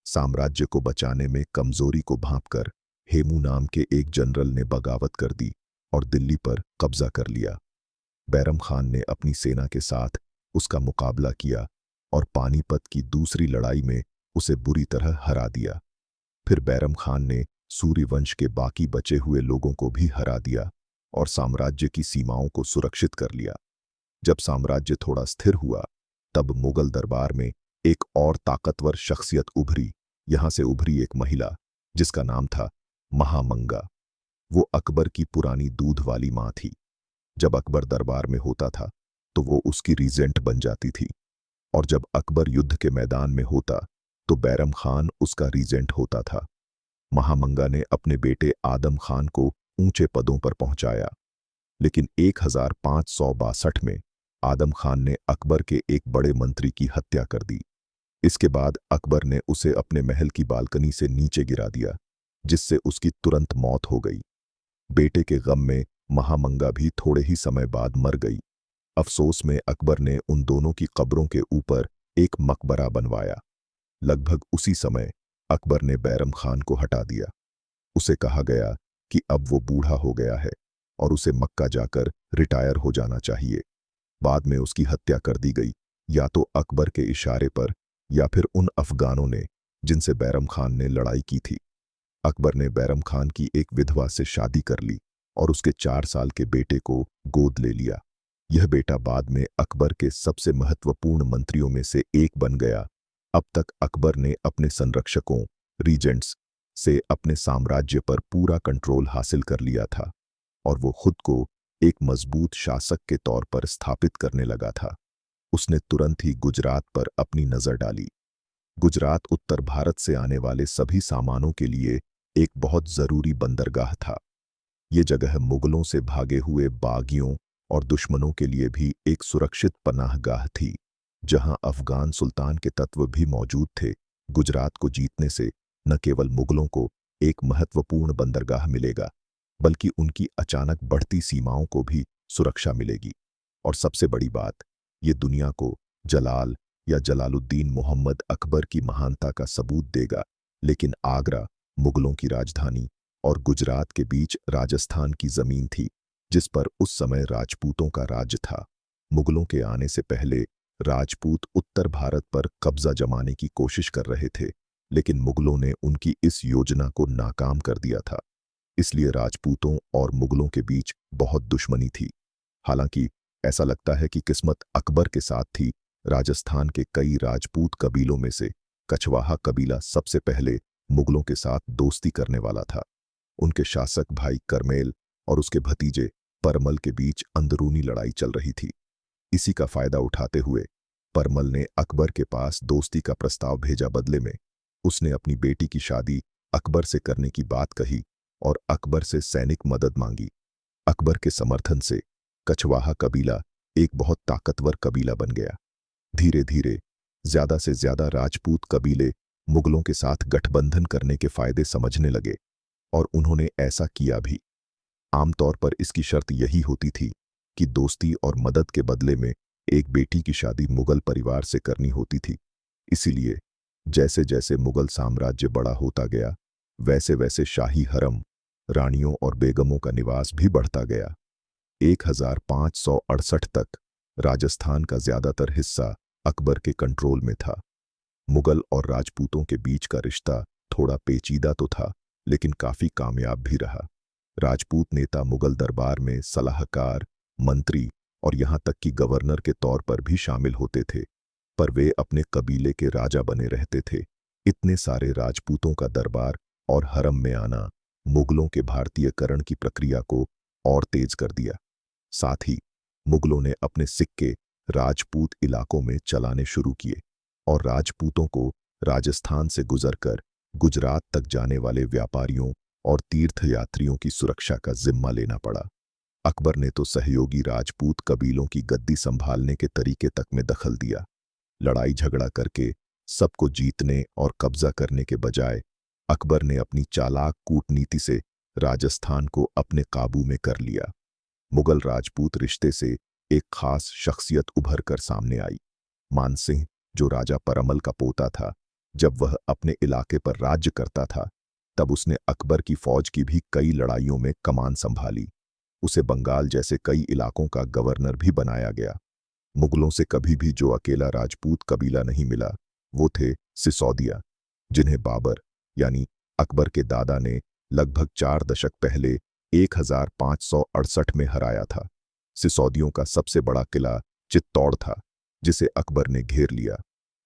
साम्राज्य को बचाने में कमजोरी को भांपकर हेमू नाम के एक जनरल ने बगावत कर दी और दिल्ली पर कब्जा कर लिया। बैरम खान ने अपनी सेना के साथ उसका मुकाबला किया और पानीपत की दूसरी लड़ाई में उसे बुरी तरह हरा दिया। फिर बैरम खान ने सूर्य वंश के बाकी बचे हुए लोगों को भी हरा दिया और साम्राज्य की सीमाओं को सुरक्षित कर लिया। जब साम्राज्य थोड़ा स्थिर हुआ, तब मुगल दरबार में एक और ताकतवर शख्सियत उभरी। यहां से उभरी एक महिला जिसका नाम था महामंगा। वो अकबर की पुरानी दूध वाली मां थी। जब अकबर दरबार में होता था तो वो उसकी रीजेंट बन जाती थी, और जब अकबर युद्ध के मैदान में होता तो बैरम खान उसका रीजेंट होता था। महामंगा ने अपने बेटे आदम खान को ऊंचे पदों पर पहुंचाया, लेकिन 1562 में आदम खान ने अकबर के एक बड़े मंत्री की हत्या कर दी। इसके बाद अकबर ने उसे अपने महल की बालकनी से नीचे गिरा दिया, जिससे उसकी तुरंत मौत हो गई। बेटे के गम में महामंगा भी थोड़े ही समय बाद मर गई। अफसोस में अकबर ने उन दोनों की कब्रों के ऊपर एक मकबरा बनवाया। लगभग उसी समय अकबर ने बैरम खान को हटा दिया। उसे कहा गया कि अब वो बूढ़ा हो गया है और उसे मक्का जाकर रिटायर हो जाना चाहिए। बाद में उसकी हत्या कर दी गई, या तो अकबर के इशारे पर या फिर उन अफगानों ने जिनसे बैरम खान ने लड़ाई की थी। अकबर ने बैरम खान की एक विधवा से शादी कर ली और उसके 4 साल के बेटे को गोद ले लिया। यह बेटा बाद में अकबर के सबसे महत्वपूर्ण मंत्रियों में से एक बन गया। अब तक अकबर ने अपने संरक्षकों, रीजेंट्स से अपने साम्राज्य पर पूरा कंट्रोल हासिल कर लिया था और वो खुद को एक मजबूत शासक के तौर पर स्थापित करने लगा था। उसने तुरंत ही गुजरात पर अपनी नजर डाली। गुजरात उत्तर भारत से आने वाले सभी सामानों के लिए एक बहुत जरूरी बंदरगाह था। ये जगह मुगलों से भागे हुए बागियों और दुश्मनों के लिए भी एक सुरक्षित पनाहगाह थी, जहां अफगान सुल्तान के तत्व भी मौजूद थे। गुजरात को जीतने से न केवल मुगलों को एक महत्वपूर्ण बंदरगाह मिलेगा, बल्कि उनकी अचानक बढ़ती सीमाओं को भी सुरक्षा मिलेगी। और सबसे बड़ी बात, ये दुनिया को जलाल या जलालुद्दीन मोहम्मद अकबर की महानता का सबूत देगा। लेकिन आगरा मुगलों की राजधानी और गुजरात के बीच राजस्थान की जमीन थी, जिस पर उस समय राजपूतों का राज था। मुगलों के आने से पहले राजपूत उत्तर भारत पर कब्जा जमाने की कोशिश कर रहे थे, लेकिन मुगलों ने उनकी इस योजना को नाकाम कर दिया था। इसलिए राजपूतों और मुगलों के बीच बहुत दुश्मनी थी। हालांकि ऐसा लगता है कि किस्मत अकबर के साथ थी। राजस्थान के कई राजपूत कबीलों में से कछवाहा कबीला सबसे पहले मुगलों के साथ दोस्ती करने वाला था। उनके शासक भाई करमेल और उसके भतीजे परमल के बीच अंदरूनी लड़ाई चल रही थी। इसी का फायदा उठाते हुए परमल ने अकबर के पास दोस्ती का प्रस्ताव भेजा। बदले में उसने अपनी बेटी की शादी अकबर से करने की बात कही और अकबर से सैनिक मदद मांगी। अकबर के समर्थन से कछवाहा कबीला एक बहुत ताकतवर कबीला बन गया। धीरे धीरे ज्यादा से ज्यादा राजपूत कबीले मुगलों के साथ गठबंधन करने के फायदे समझने लगे और उन्होंने ऐसा किया भी। आमतौर पर इसकी शर्त यही होती थी कि दोस्ती और मदद के बदले में एक बेटी की शादी मुगल परिवार से करनी होती थी। इसीलिए जैसे जैसे मुगल साम्राज्य बड़ा होता गया, वैसे वैसे शाही हरम, रानियों और बेगमों का निवास भी बढ़ता गया। 1568 तक राजस्थान का ज्यादातर हिस्सा अकबर के कंट्रोल में था। मुगल और राजपूतों के बीच का रिश्ता थोड़ा पेचीदा तो था, लेकिन काफी कामयाब भी रहा। राजपूत नेता मुगल दरबार में सलाहकार, मंत्री और यहां तक कि गवर्नर के तौर पर भी शामिल होते थे, पर वे अपने कबीले के राजा बने रहते थे। इतने सारे राजपूतों का दरबार और हरम में आना मुगलों के भारतीयकरण की प्रक्रिया को और तेज कर दिया। साथ ही मुगलों ने अपने सिक्के राजपूत इलाकों में चलाने शुरू किए और राजपूतों को राजस्थान से गुजरकर गुजरात तक जाने वाले व्यापारियों और तीर्थयात्रियों की सुरक्षा का जिम्मा लेना पड़ा। अकबर ने तो सहयोगी राजपूत कबीलों की गद्दी संभालने के तरीके तक में दखल दिया। लड़ाई झगड़ा करके सबको जीतने और कब्जा करने के बजाय अकबर ने अपनी चालाक कूटनीति से राजस्थान को अपने काबू में कर लिया। मुगल राजपूत रिश्ते से एक खास शख्सियत उभर कर सामने आई। मानसिंह, जो राजा परमल का पोता था, जब वह अपने इलाके पर राज्य करता था, तब उसने अकबर की फौज की भी कई लड़ाइयों में कमान संभाली। उसे बंगाल जैसे कई इलाकों का गवर्नर भी बनाया गया। मुगलों से कभी भी जो अकेला राजपूत कबीला नहीं मिला, वो थे सिसोदिया, जिन्हें बाबर यानी अकबर के दादा ने लगभग 4 दशक पहले 1568 में हराया था। सिसोदियों का सबसे बड़ा किला चित्तौड़ था, जिसे अकबर ने घेर लिया।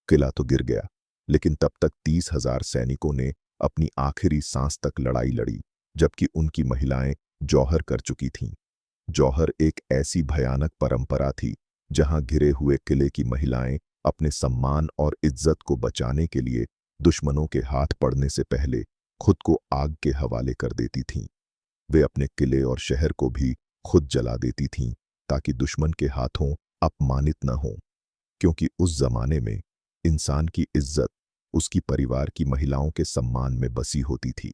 किला तो गिर गया, लेकिन तब तक 30,000 सैनिकों ने अपनी आखिरी सांस तक लड़ाई लड़ी, जबकि उनकी महिलाएं जौहर कर चुकी थीं। जौहर एक ऐसी भयानक परंपरा थी जहां घिरे हुए किले की महिलाएं अपने सम्मान और इज्जत को बचाने के लिए दुश्मनों के हाथ पड़ने से पहले खुद को आग के हवाले कर देती थीं। वे अपने किले और शहर को भी खुद जला देती थीं ताकि दुश्मन के हाथों अपमानित न हों, क्योंकि उस जमाने में इंसान की इज्जत उसकी परिवार की महिलाओं के सम्मान में बसी होती थी।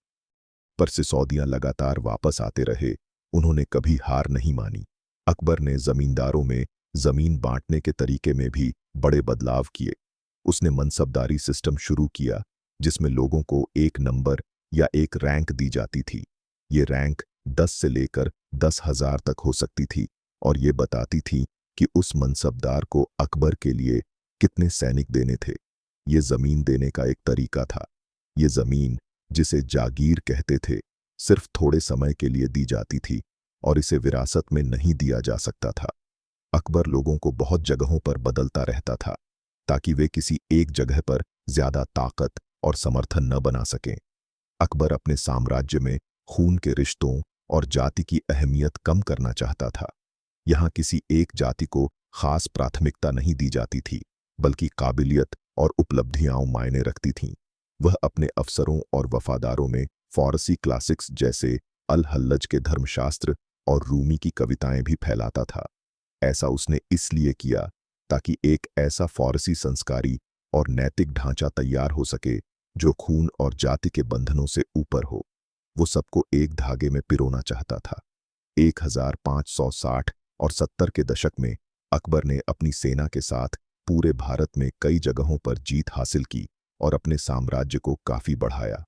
पर सिसोदियां लगातार वापस आते रहे, उन्होंने कभी हार नहीं मानी। अकबर ने जमींदारों में जमीन बांटने के तरीके में भी बड़े बदलाव किए। उसने मनसबदारी सिस्टम शुरू किया, जिसमें लोगों को एक नंबर या एक रैंक दी जाती थी। ये रैंक 10 से लेकर 10,000 तक हो सकती थी और ये बताती थी कि उस मनसबदार को अकबर के लिए कितने सैनिक देने थे। ये जमीन देने का एक तरीका था। ये जमीन, जिसे जागीर कहते थे, सिर्फ थोड़े समय के लिए दी जाती थी और इसे विरासत में नहीं दिया जा सकता था। अकबर लोगों को बहुत जगहों पर बदलता रहता था ताकि वे किसी एक जगह पर ज्यादा ताकत और समर्थन न बना सकें। अकबर अपने साम्राज्य में खून के रिश्तों और जाति की अहमियत कम करना चाहता था। यहाँ किसी एक जाति को खास प्राथमिकता नहीं दी जाती थी, बल्कि काबिलियत और उपलब्धियां मायने रखती थीं। वह अपने अफसरों और वफादारों में फारसी क्लासिक्स जैसे अल हल्लज के धर्मशास्त्र और रूमी की कविताएं भी फैलाता था। ऐसा उसने इसलिए किया ताकि एक ऐसा फारसी संस्कारी और नैतिक ढांचा तैयार हो सके जो खून और जाति के बंधनों से ऊपर हो। वो सबको एक धागे में पिरोना चाहता था। 1560 और 70 के दशक में अकबर ने अपनी सेना के साथ पूरे भारत में कई जगहों पर जीत हासिल की और अपने साम्राज्य को काफी बढ़ाया।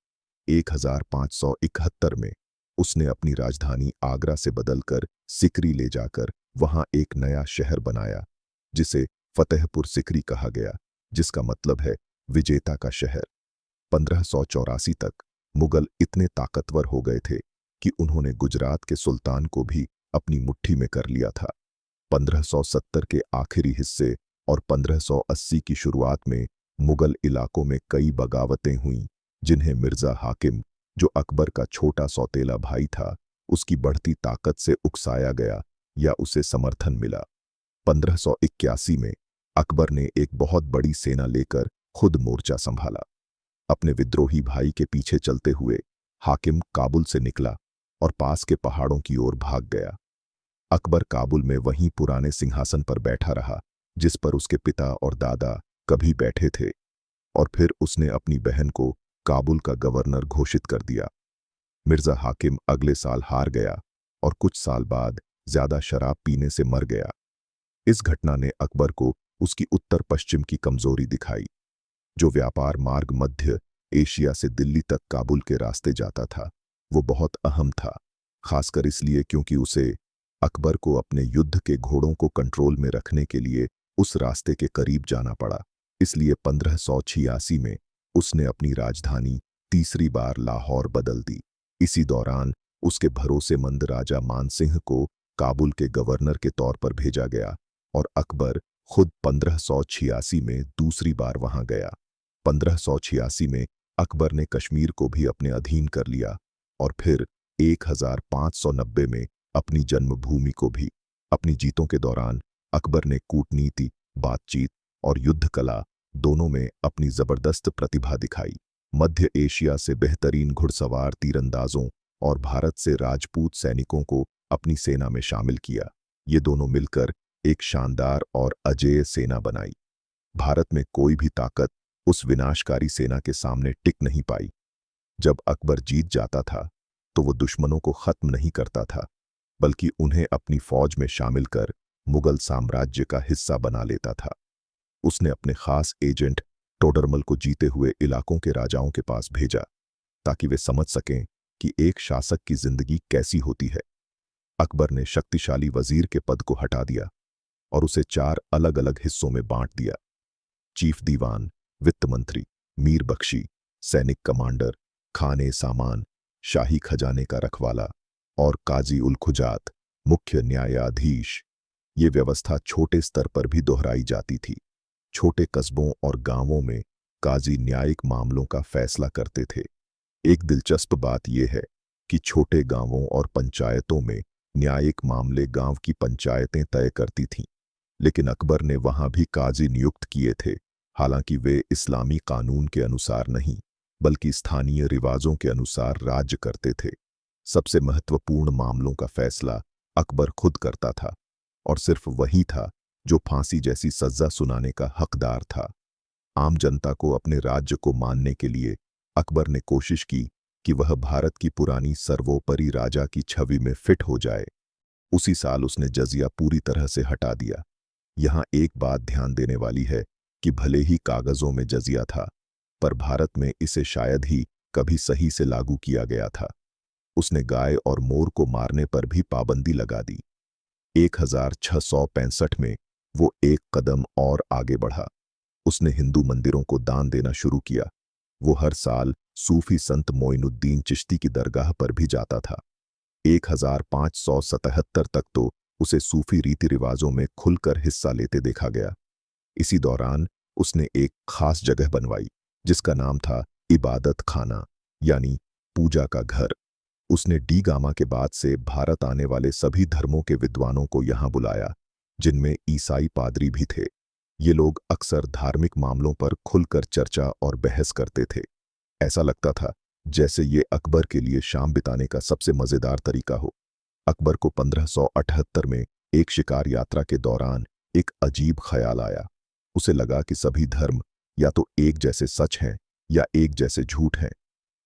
1571 में उसने अपनी राजधानी आगरा से बदलकर सिकरी ले जाकर वहां एक नया शहर बनाया, जिसे फतेहपुर सिकरी कहा गया, जिसका मतलब है विजेता का शहर। 1584 तक मुगल इतने ताकतवर हो गए थे कि उन्होंने गुजरात के सुल्तान को भी अपनी मुट्ठी में कर लिया था। 1570 के आखिरी हिस्से और 1580 की शुरुआत में मुगल इलाकों में कई बगावतें हुईं, जिन्हें मिर्जा हाकिम, जो अकबर का छोटा सौतेला भाई था, उसकी बढ़ती ताकत से उकसाया गया या उसे समर्थन मिला। 1581 में अकबर ने एक बहुत बड़ी सेना लेकर खुद मोर्चा संभाला। अपने विद्रोही भाई के पीछे चलते हुए हाकिम काबुल से निकला और पास के पहाड़ों की ओर भाग गया। अकबर काबुल में वहीं पुराने सिंहासन पर बैठा रहा जिस पर उसके पिता और दादा कभी बैठे थे, और फिर उसने अपनी बहन को काबुल का गवर्नर घोषित कर दिया। मिर्जा हाकिम अगले साल हार गया और कुछ साल बाद ज्यादा शराब पीने से मर गया। इस घटना ने अकबर को उसकी उत्तर पश्चिम की कमजोरी दिखाई। जो व्यापार मार्ग मध्य एशिया से दिल्ली तक काबुल के रास्ते जाता था, वो बहुत अहम था, खासकर इसलिए क्योंकि उसे अकबर को अपने युद्ध के घोड़ों को कंट्रोल में रखने के लिए उस रास्ते के करीब जाना पड़ा। इसलिए 1586 में उसने अपनी राजधानी तीसरी बार लाहौर बदल दी। इसी दौरान उसके भरोसेमंद राजा मानसिंह को काबुल के गवर्नर के तौर पर भेजा गया और अकबर खुद 1586 में दूसरी बार वहां गया। 1586 में अकबर ने कश्मीर को भी अपने अधीन कर लिया और फिर 1590 में अपनी जन्मभूमि को भी। अपनी जीतों के दौरान अकबर ने कूटनीति, बातचीत और युद्ध कला दोनों में अपनी जबरदस्त प्रतिभा दिखाई। मध्य एशिया से बेहतरीन घुड़सवार तीरंदाजों और भारत से राजपूत सैनिकों को अपनी सेना में शामिल किया। ये दोनों मिलकर एक शानदार और अजेय सेना बनाई। भारत में कोई भी ताकत उस विनाशकारी सेना के सामने टिक नहीं पाई। जब अकबर जीत जाता था तो वो दुश्मनों को खत्म नहीं करता था, बल्कि उन्हें अपनी फौज में शामिल कर मुगल साम्राज्य का हिस्सा बना लेता था। उसने अपने खास एजेंट टोडरमल को जीते हुए इलाकों के राजाओं के पास भेजा ताकि वे समझ सकें कि एक शासक की जिंदगी कैसी होती है। अकबर ने शक्तिशाली वजीर के पद को हटा दिया और उसे 4 अलग अलग हिस्सों में बांट दिया। चीफ दीवान, वित्त मंत्री, मीर बख्शी, सैनिक कमांडर, खाने सामान, शाही खजाने का रखवाला और काजी उल खुजात, मुख्य न्यायाधीश। ये व्यवस्था छोटे स्तर पर भी दोहराई जाती थी। छोटे कस्बों और गांवों में काजी न्यायिक मामलों का फैसला करते थे। एक दिलचस्प बात यह है कि छोटे गांवों और पंचायतों में न्यायिक मामले गांव की पंचायतें तय करती थीं, लेकिन अकबर ने वहां भी काजी नियुक्त किए थे, हालांकि वे इस्लामी कानून के अनुसार नहीं, बल्कि स्थानीय रिवाजों के अनुसार राज्य करते थे। सबसे महत्वपूर्ण मामलों का फैसला अकबर खुद करता था, और सिर्फ वही था जो फांसी जैसी सजा सुनाने का हकदार था। आम जनता को अपने राज्य को मानने के लिए अकबर ने कोशिश की कि वह भारत की पुरानी सर्वोपरि राजा की छवि में फिट हो जाए। उसी साल उसने जजिया पूरी तरह से हटा दिया। यहाँ एक बात ध्यान देने वाली है कि भले ही कागजों में जजिया था, पर भारत में इसे शायद ही कभी सही से लागू किया गया था। उसने गाय और मोर को मारने पर भी पाबंदी लगा दी। 1665 में वो एक कदम और आगे बढ़ा। उसने हिंदू मंदिरों को दान देना शुरू किया। वो हर साल सूफी संत मोइनुद्दीन चिश्ती की दरगाह पर भी जाता था। 1577 तक तो उसे सूफी रीति रिवाजों में खुलकर हिस्सा लेते देखा गया। इसी दौरान उसने एक खास जगह बनवाई जिसका नाम था इबादत खाना, यानी पूजा का घर। उसने डी गामा के बाद से भारत आने वाले सभी धर्मों के विद्वानों को यहाँ बुलाया, जिनमें ईसाई पादरी भी थे। ये लोग अक्सर धार्मिक मामलों पर खुलकर चर्चा और बहस करते थे। ऐसा लगता था जैसे ये अकबर के लिए शाम बिताने का सबसे मजेदार तरीका हो। अकबर को 1578 में एक शिकार यात्रा के दौरान एक अजीब ख्याल आया। उसे लगा कि सभी धर्म या तो एक जैसे सच हैं या एक जैसे झूठ हैं।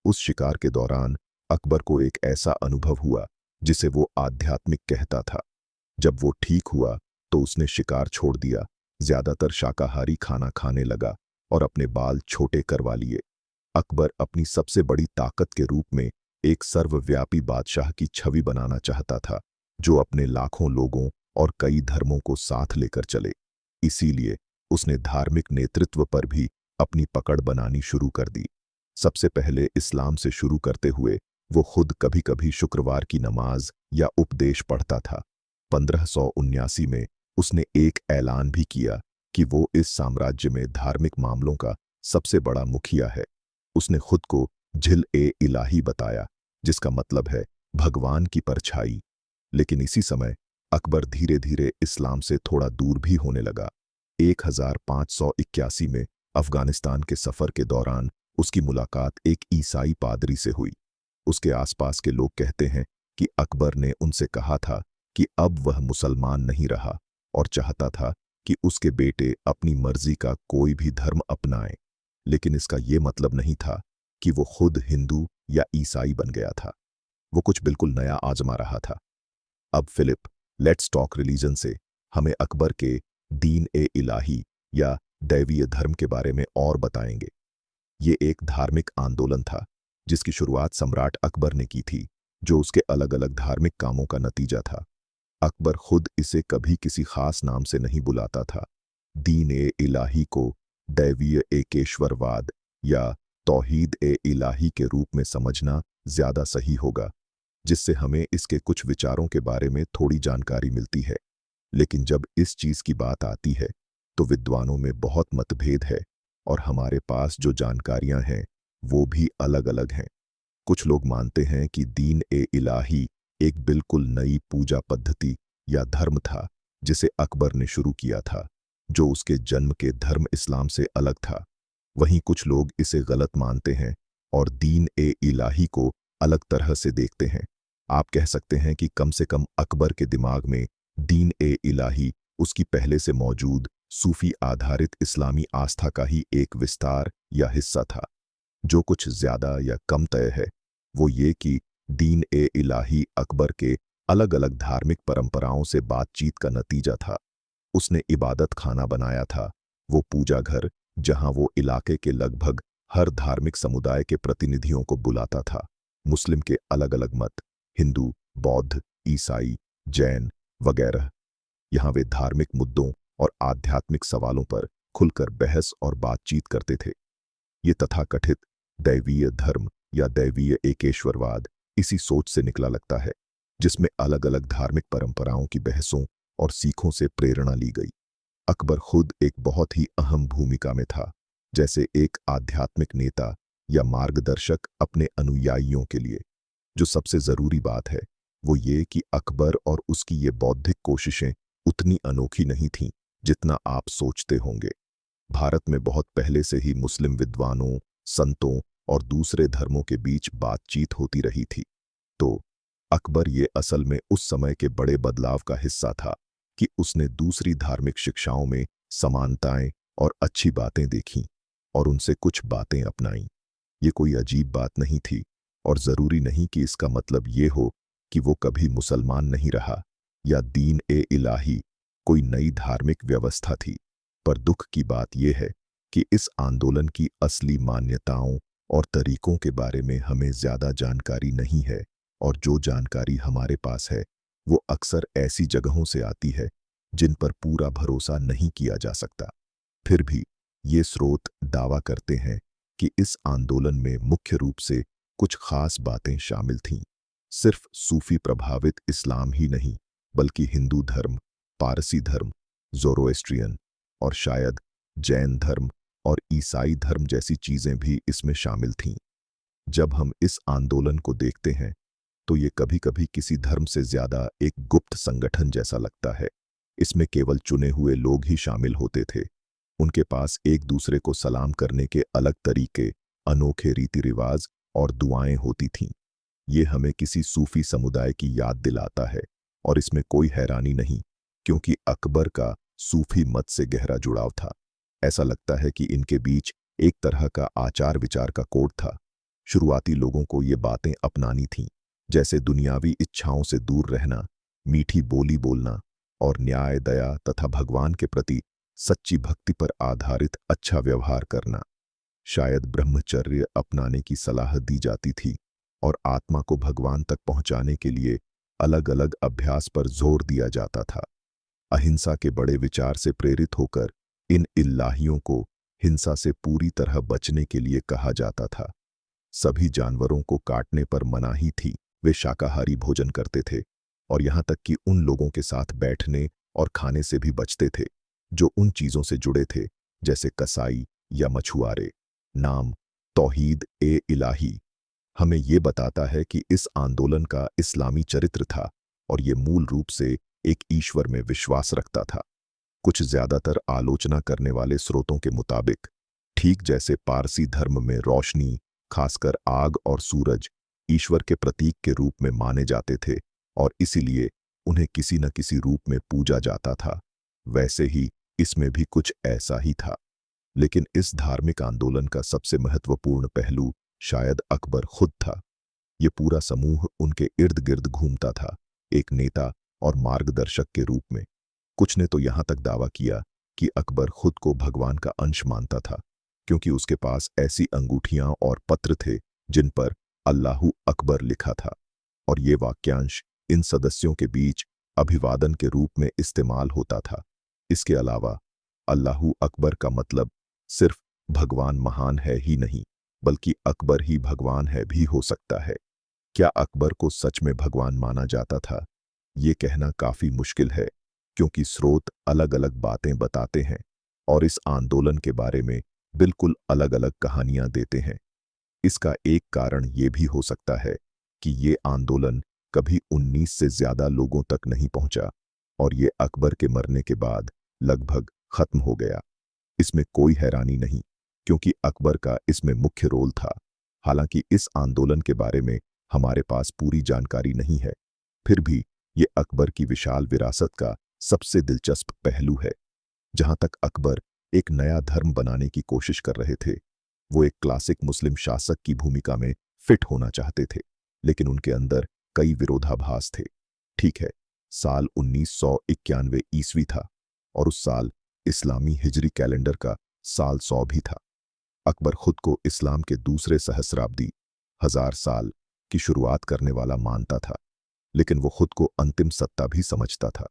उस शिकार के दौरान अकबर को एक ऐसा अनुभव हुआ जिसे वो आध्यात्मिक कहता था। जब वो ठीक हुआ तो उसने शिकार छोड़ दिया, ज्यादातर शाकाहारी खाना खाने लगा और अपने बाल छोटे करवा लिए। अकबर अपनी सबसे बड़ी ताकत के रूप में एक सर्वव्यापी बादशाह की छवि बनाना चाहता था, जो अपने लाखों लोगों और कई धर्मों को साथ लेकर चले। इसीलिए उसने धार्मिक नेतृत्व पर भी अपनी पकड़ बनानी शुरू कर दी। सबसे पहले इस्लाम से शुरू करते हुए वो खुद कभी-कभी शुक्रवार की नमाज या उपदेश पढ़ता था। 1579 में उसने एक ऐलान भी किया कि वो इस साम्राज्य में धार्मिक मामलों का सबसे बड़ा मुखिया है। उसने खुद को झिल-ए-इलाही बताया, जिसका मतलब है भगवान की परछाई। लेकिन इसी समय अकबर धीरे-धीरे इस्लाम से थोड़ा दूर भी होने लगा। 1581 में अफगानिस्तान के सफर के दौरान उसकी मुलाकात एक ईसाई पादरी से हुई। उसके आसपास के लोग कहते हैं कि अकबर ने उनसे कहा था कि अब वह मुसलमान नहीं रहा और चाहता था कि उसके बेटे अपनी मर्जी का कोई भी धर्म अपनाएं। लेकिन इसका ये मतलब नहीं था कि वो खुद हिंदू या ईसाई बन गया था। वो कुछ बिल्कुल नया आजमा रहा था। अब फिलिप, लेट्स टॉक रिलीजन से हमें अकबर के दीन-ए-इलाही या दैवीय धर्म के बारे में और बताएंगे। ये एक धार्मिक आंदोलन था जिसकी शुरुआत सम्राट अकबर ने की थी, जो उसके अलग-अलग धार्मिक कामों का नतीजा था। अकबर खुद इसे कभी किसी खास नाम से नहीं बुलाता था। दीन-ए-इलाही को दैवीय एकेश्वरवाद या तौहीद-ए-इलाही के रूप में समझना ज्यादा सही होगा, जिससे हमें इसके कुछ विचारों के बारे में थोड़ी जानकारी मिलती है। लेकिन जब इस चीज की बात आती है तो विद्वानों में बहुत मतभेद है और हमारे पास जो जानकारियां हैं वो भी अलग-अलग हैं। कुछ लोग मानते हैं कि दीन-ए-इलाही एक बिल्कुल नई पूजा पद्धति या धर्म था जिसे अकबर ने शुरू किया था, जो उसके जन्म के धर्म इस्लाम से अलग था। वहीं कुछ लोग इसे गलत मानते हैं और दीन-ए-इलाही को अलग तरह से देखते हैं। आप कह सकते हैं कि कम से कम अकबर के दिमाग में दीन-ए-इलाही उसकी पहले से मौजूद सूफी आधारित इस्लामी आस्था का ही एक विस्तार या हिस्सा था। जो कुछ ज्यादा या कम तय है वो ये कि दीन-ए-इलाही अकबर के अलग-अलग धार्मिक परंपराओं से बातचीत का नतीजा था। उसने इबादत खाना बनाया था, वो पूजा घर, जहां वो इलाके के लगभग हर धार्मिक समुदाय के प्रतिनिधियों को बुलाता था। मुस्लिम के अलग-अलग मत, हिंदू, बौद्ध, ईसाई, जैन वगैरह, यहाँ वे धार्मिक मुद्दों और आध्यात्मिक सवालों पर खुलकर बहस और बातचीत करते थे। ये तथाकथित दैवीय धर्म या दैवीय एकेश्वरवाद इसी सोच से निकला लगता है, जिसमें अलग-अलग धार्मिक परंपराओं की बहसों और सीखों से प्रेरणा ली गई। अकबर खुद एक बहुत ही अहम भूमिका में था, जैसे एक आध्यात्मिक नेता या मार्गदर्शक अपने अनुयायियों के लिए। जो सबसे जरूरी बात है वो ये कि अकबर और उसकी ये बौद्धिक कोशिशें उतनी अनोखी नहीं थीं जितना आप सोचते होंगे। भारत में बहुत पहले से ही मुस्लिम विद्वानों, संतों और दूसरे धर्मों के बीच बातचीत होती रही थी। तो अकबर ये असल में उस समय के बड़े बदलाव का हिस्सा था कि उसने दूसरी धार्मिक शिक्षाओं में समानताएं और अच्छी बातें देखीं और उनसे कुछ बातें अपनाईं। ये कोई अजीब बात नहीं थी और जरूरी नहीं कि इसका मतलब ये हो कि वो कभी मुसलमान नहीं रहा या दीन-ए-इलाही कोई नई धार्मिक व्यवस्था थी। पर दुख की बात यह है कि इस आंदोलन की असली मान्यताओं और तरीकों के बारे में हमें ज्यादा जानकारी नहीं है, और जो जानकारी हमारे पास है वो अक्सर ऐसी जगहों से आती है जिन पर पूरा भरोसा नहीं किया जा सकता। फिर भी ये स्रोत दावा करते हैं कि इस आंदोलन में मुख्य रूप से कुछ खास बातें शामिल थीं। सिर्फ सूफी प्रभावित इस्लाम ही नहीं, बल्कि हिंदू धर्म, पारसी धर्म, ज़ोरोएस्ट्रियन और शायद जैन धर्म और ईसाई धर्म जैसी चीजें भी इसमें शामिल थीं। जब हम इस आंदोलन को देखते हैं तो ये कभी-कभी किसी धर्म से ज्यादा एक गुप्त संगठन जैसा लगता है। इसमें केवल चुने हुए लोग ही शामिल होते थे। उनके पास एक दूसरे को सलाम करने के अलग तरीके, अनोखे रीति रिवाज और दुआएं होती थीं। ये हमें किसी सूफी समुदाय की याद दिलाता है और इसमें कोई हैरानी नहीं, क्योंकि अकबर का सूफी मत से गहरा जुड़ाव था। ऐसा लगता है कि इनके बीच एक तरह का आचार विचार का कोड था। शुरुआती लोगों को ये बातें अपनानी थीं, जैसे दुनियावी इच्छाओं से दूर रहना, मीठी बोली बोलना और न्याय, दया तथा भगवान के प्रति सच्ची भक्ति पर आधारित अच्छा व्यवहार करना। शायद ब्रह्मचर्य अपनाने की सलाह दी जाती थी और आत्मा को भगवान तक पहुंचाने के लिए अलग-अलग अभ्यास पर जोर दिया जाता था। अहिंसा के बड़े विचार से प्रेरित होकर इन इल्लाहियों को हिंसा से पूरी तरह बचने के लिए कहा जाता था। सभी जानवरों को काटने पर मनाही थी। वे शाकाहारी भोजन करते थे और यहाँ तक कि उन लोगों के साथ बैठने और खाने से भी बचते थे जो उन चीज़ों से जुड़े थे, जैसे कसाई या मछुआरे। नाम तौहीद ए इलाही हमें ये बताता है कि इस आंदोलन का इस्लामी चरित्र था और ये मूल रूप से एक ईश्वर में विश्वास रखता था। कुछ ज्यादातर आलोचना करने वाले स्रोतों के मुताबिक, ठीक जैसे पारसी धर्म में रोशनी, खासकर आग और सूरज, ईश्वर के प्रतीक के रूप में माने जाते थे और इसीलिए उन्हें किसी न किसी रूप में पूजा जाता था, वैसे ही इसमें भी कुछ ऐसा ही था। लेकिन इस धार्मिक आंदोलन का सबसे महत्वपूर्ण पहलू शायद अकबर खुद था। ये पूरा समूह उनके इर्द गिर्द घूमता था, एक नेता और मार्गदर्शक के रूप में। कुछ ने तो यहां तक दावा किया कि अकबर खुद को भगवान का अंश मानता था, क्योंकि उसके पास ऐसी अंगूठियां और पत्र थे जिन पर अल्लाहू अकबर लिखा था, और ये वाक्यांश इन सदस्यों के बीच अभिवादन के रूप में इस्तेमाल होता था। इसके अलावा अल्लाहू अकबर का मतलब सिर्फ भगवान महान है ही नहीं, बल्कि अकबर ही भगवान है भी हो सकता है। क्या अकबर को सच में भगवान माना जाता था? ये कहना काफी मुश्किल है, क्योंकि स्रोत अलग अलग बातें बताते हैं और इस आंदोलन के बारे में बिल्कुल अलग अलग कहानियां देते हैं। इसका एक कारण ये भी हो सकता है कि ये आंदोलन कभी 19 से ज्यादा लोगों तक नहीं पहुंचा और ये अकबर के मरने के बाद लगभग खत्म हो गया। इसमें कोई हैरानी नहीं, क्योंकि अकबर का इसमें मुख्य रोल था। हालांकि इस आंदोलन के बारे में हमारे पास पूरी जानकारी नहीं है, फिर भी ये अकबर की विशाल विरासत का सबसे दिलचस्प पहलू है। जहां तक अकबर एक नया धर्म बनाने की कोशिश कर रहे थे, वो एक क्लासिक मुस्लिम शासक की भूमिका में फिट होना चाहते थे, लेकिन उनके अंदर कई विरोधाभास थे। ठीक है, साल 1991 ईस्वी था और उस साल इस्लामी हिजरी कैलेंडर का साल 100 भी था। अकबर खुद को इस्लाम के दूसरे सहस्राब्दी, 1000 साल की शुरुआत करने वाला मानता था, लेकिन वो खुद को अंतिम सत्ता भी समझता था।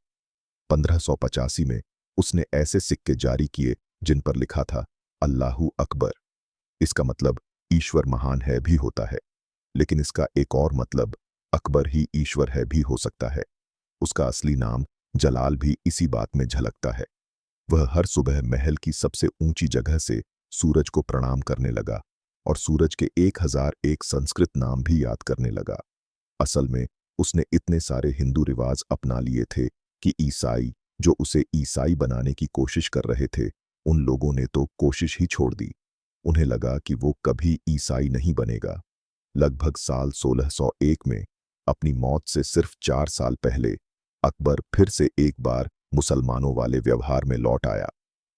1585 में उसने ऐसे सिक्के जारी किए जिन पर लिखा था अल्लाहू अकबर। इसका मतलब ईश्वर महान है भी होता है, लेकिन इसका एक और मतलब अकबर ही ईश्वर है भी हो सकता है। उसका असली नाम जलाल भी इसी बात में झलकता है। वह हर सुबह महल की सबसे ऊंची जगह से सूरज को प्रणाम करने लगा और सूरज के 1001 संस्कृत नाम भी याद करने लगा। असल में उसने इतने सारे हिंदू रिवाज अपना लिए थे कि ईसाई जो उसे ईसाई बनाने की कोशिश कर रहे थे, उन लोगों ने तो कोशिश ही छोड़ दी। उन्हें लगा कि वो कभी ईसाई नहीं बनेगा। लगभग साल 1601 में, अपनी मौत से सिर्फ 4 साल पहले, अकबर फिर से एक बार मुसलमानों वाले व्यवहार में लौट आया।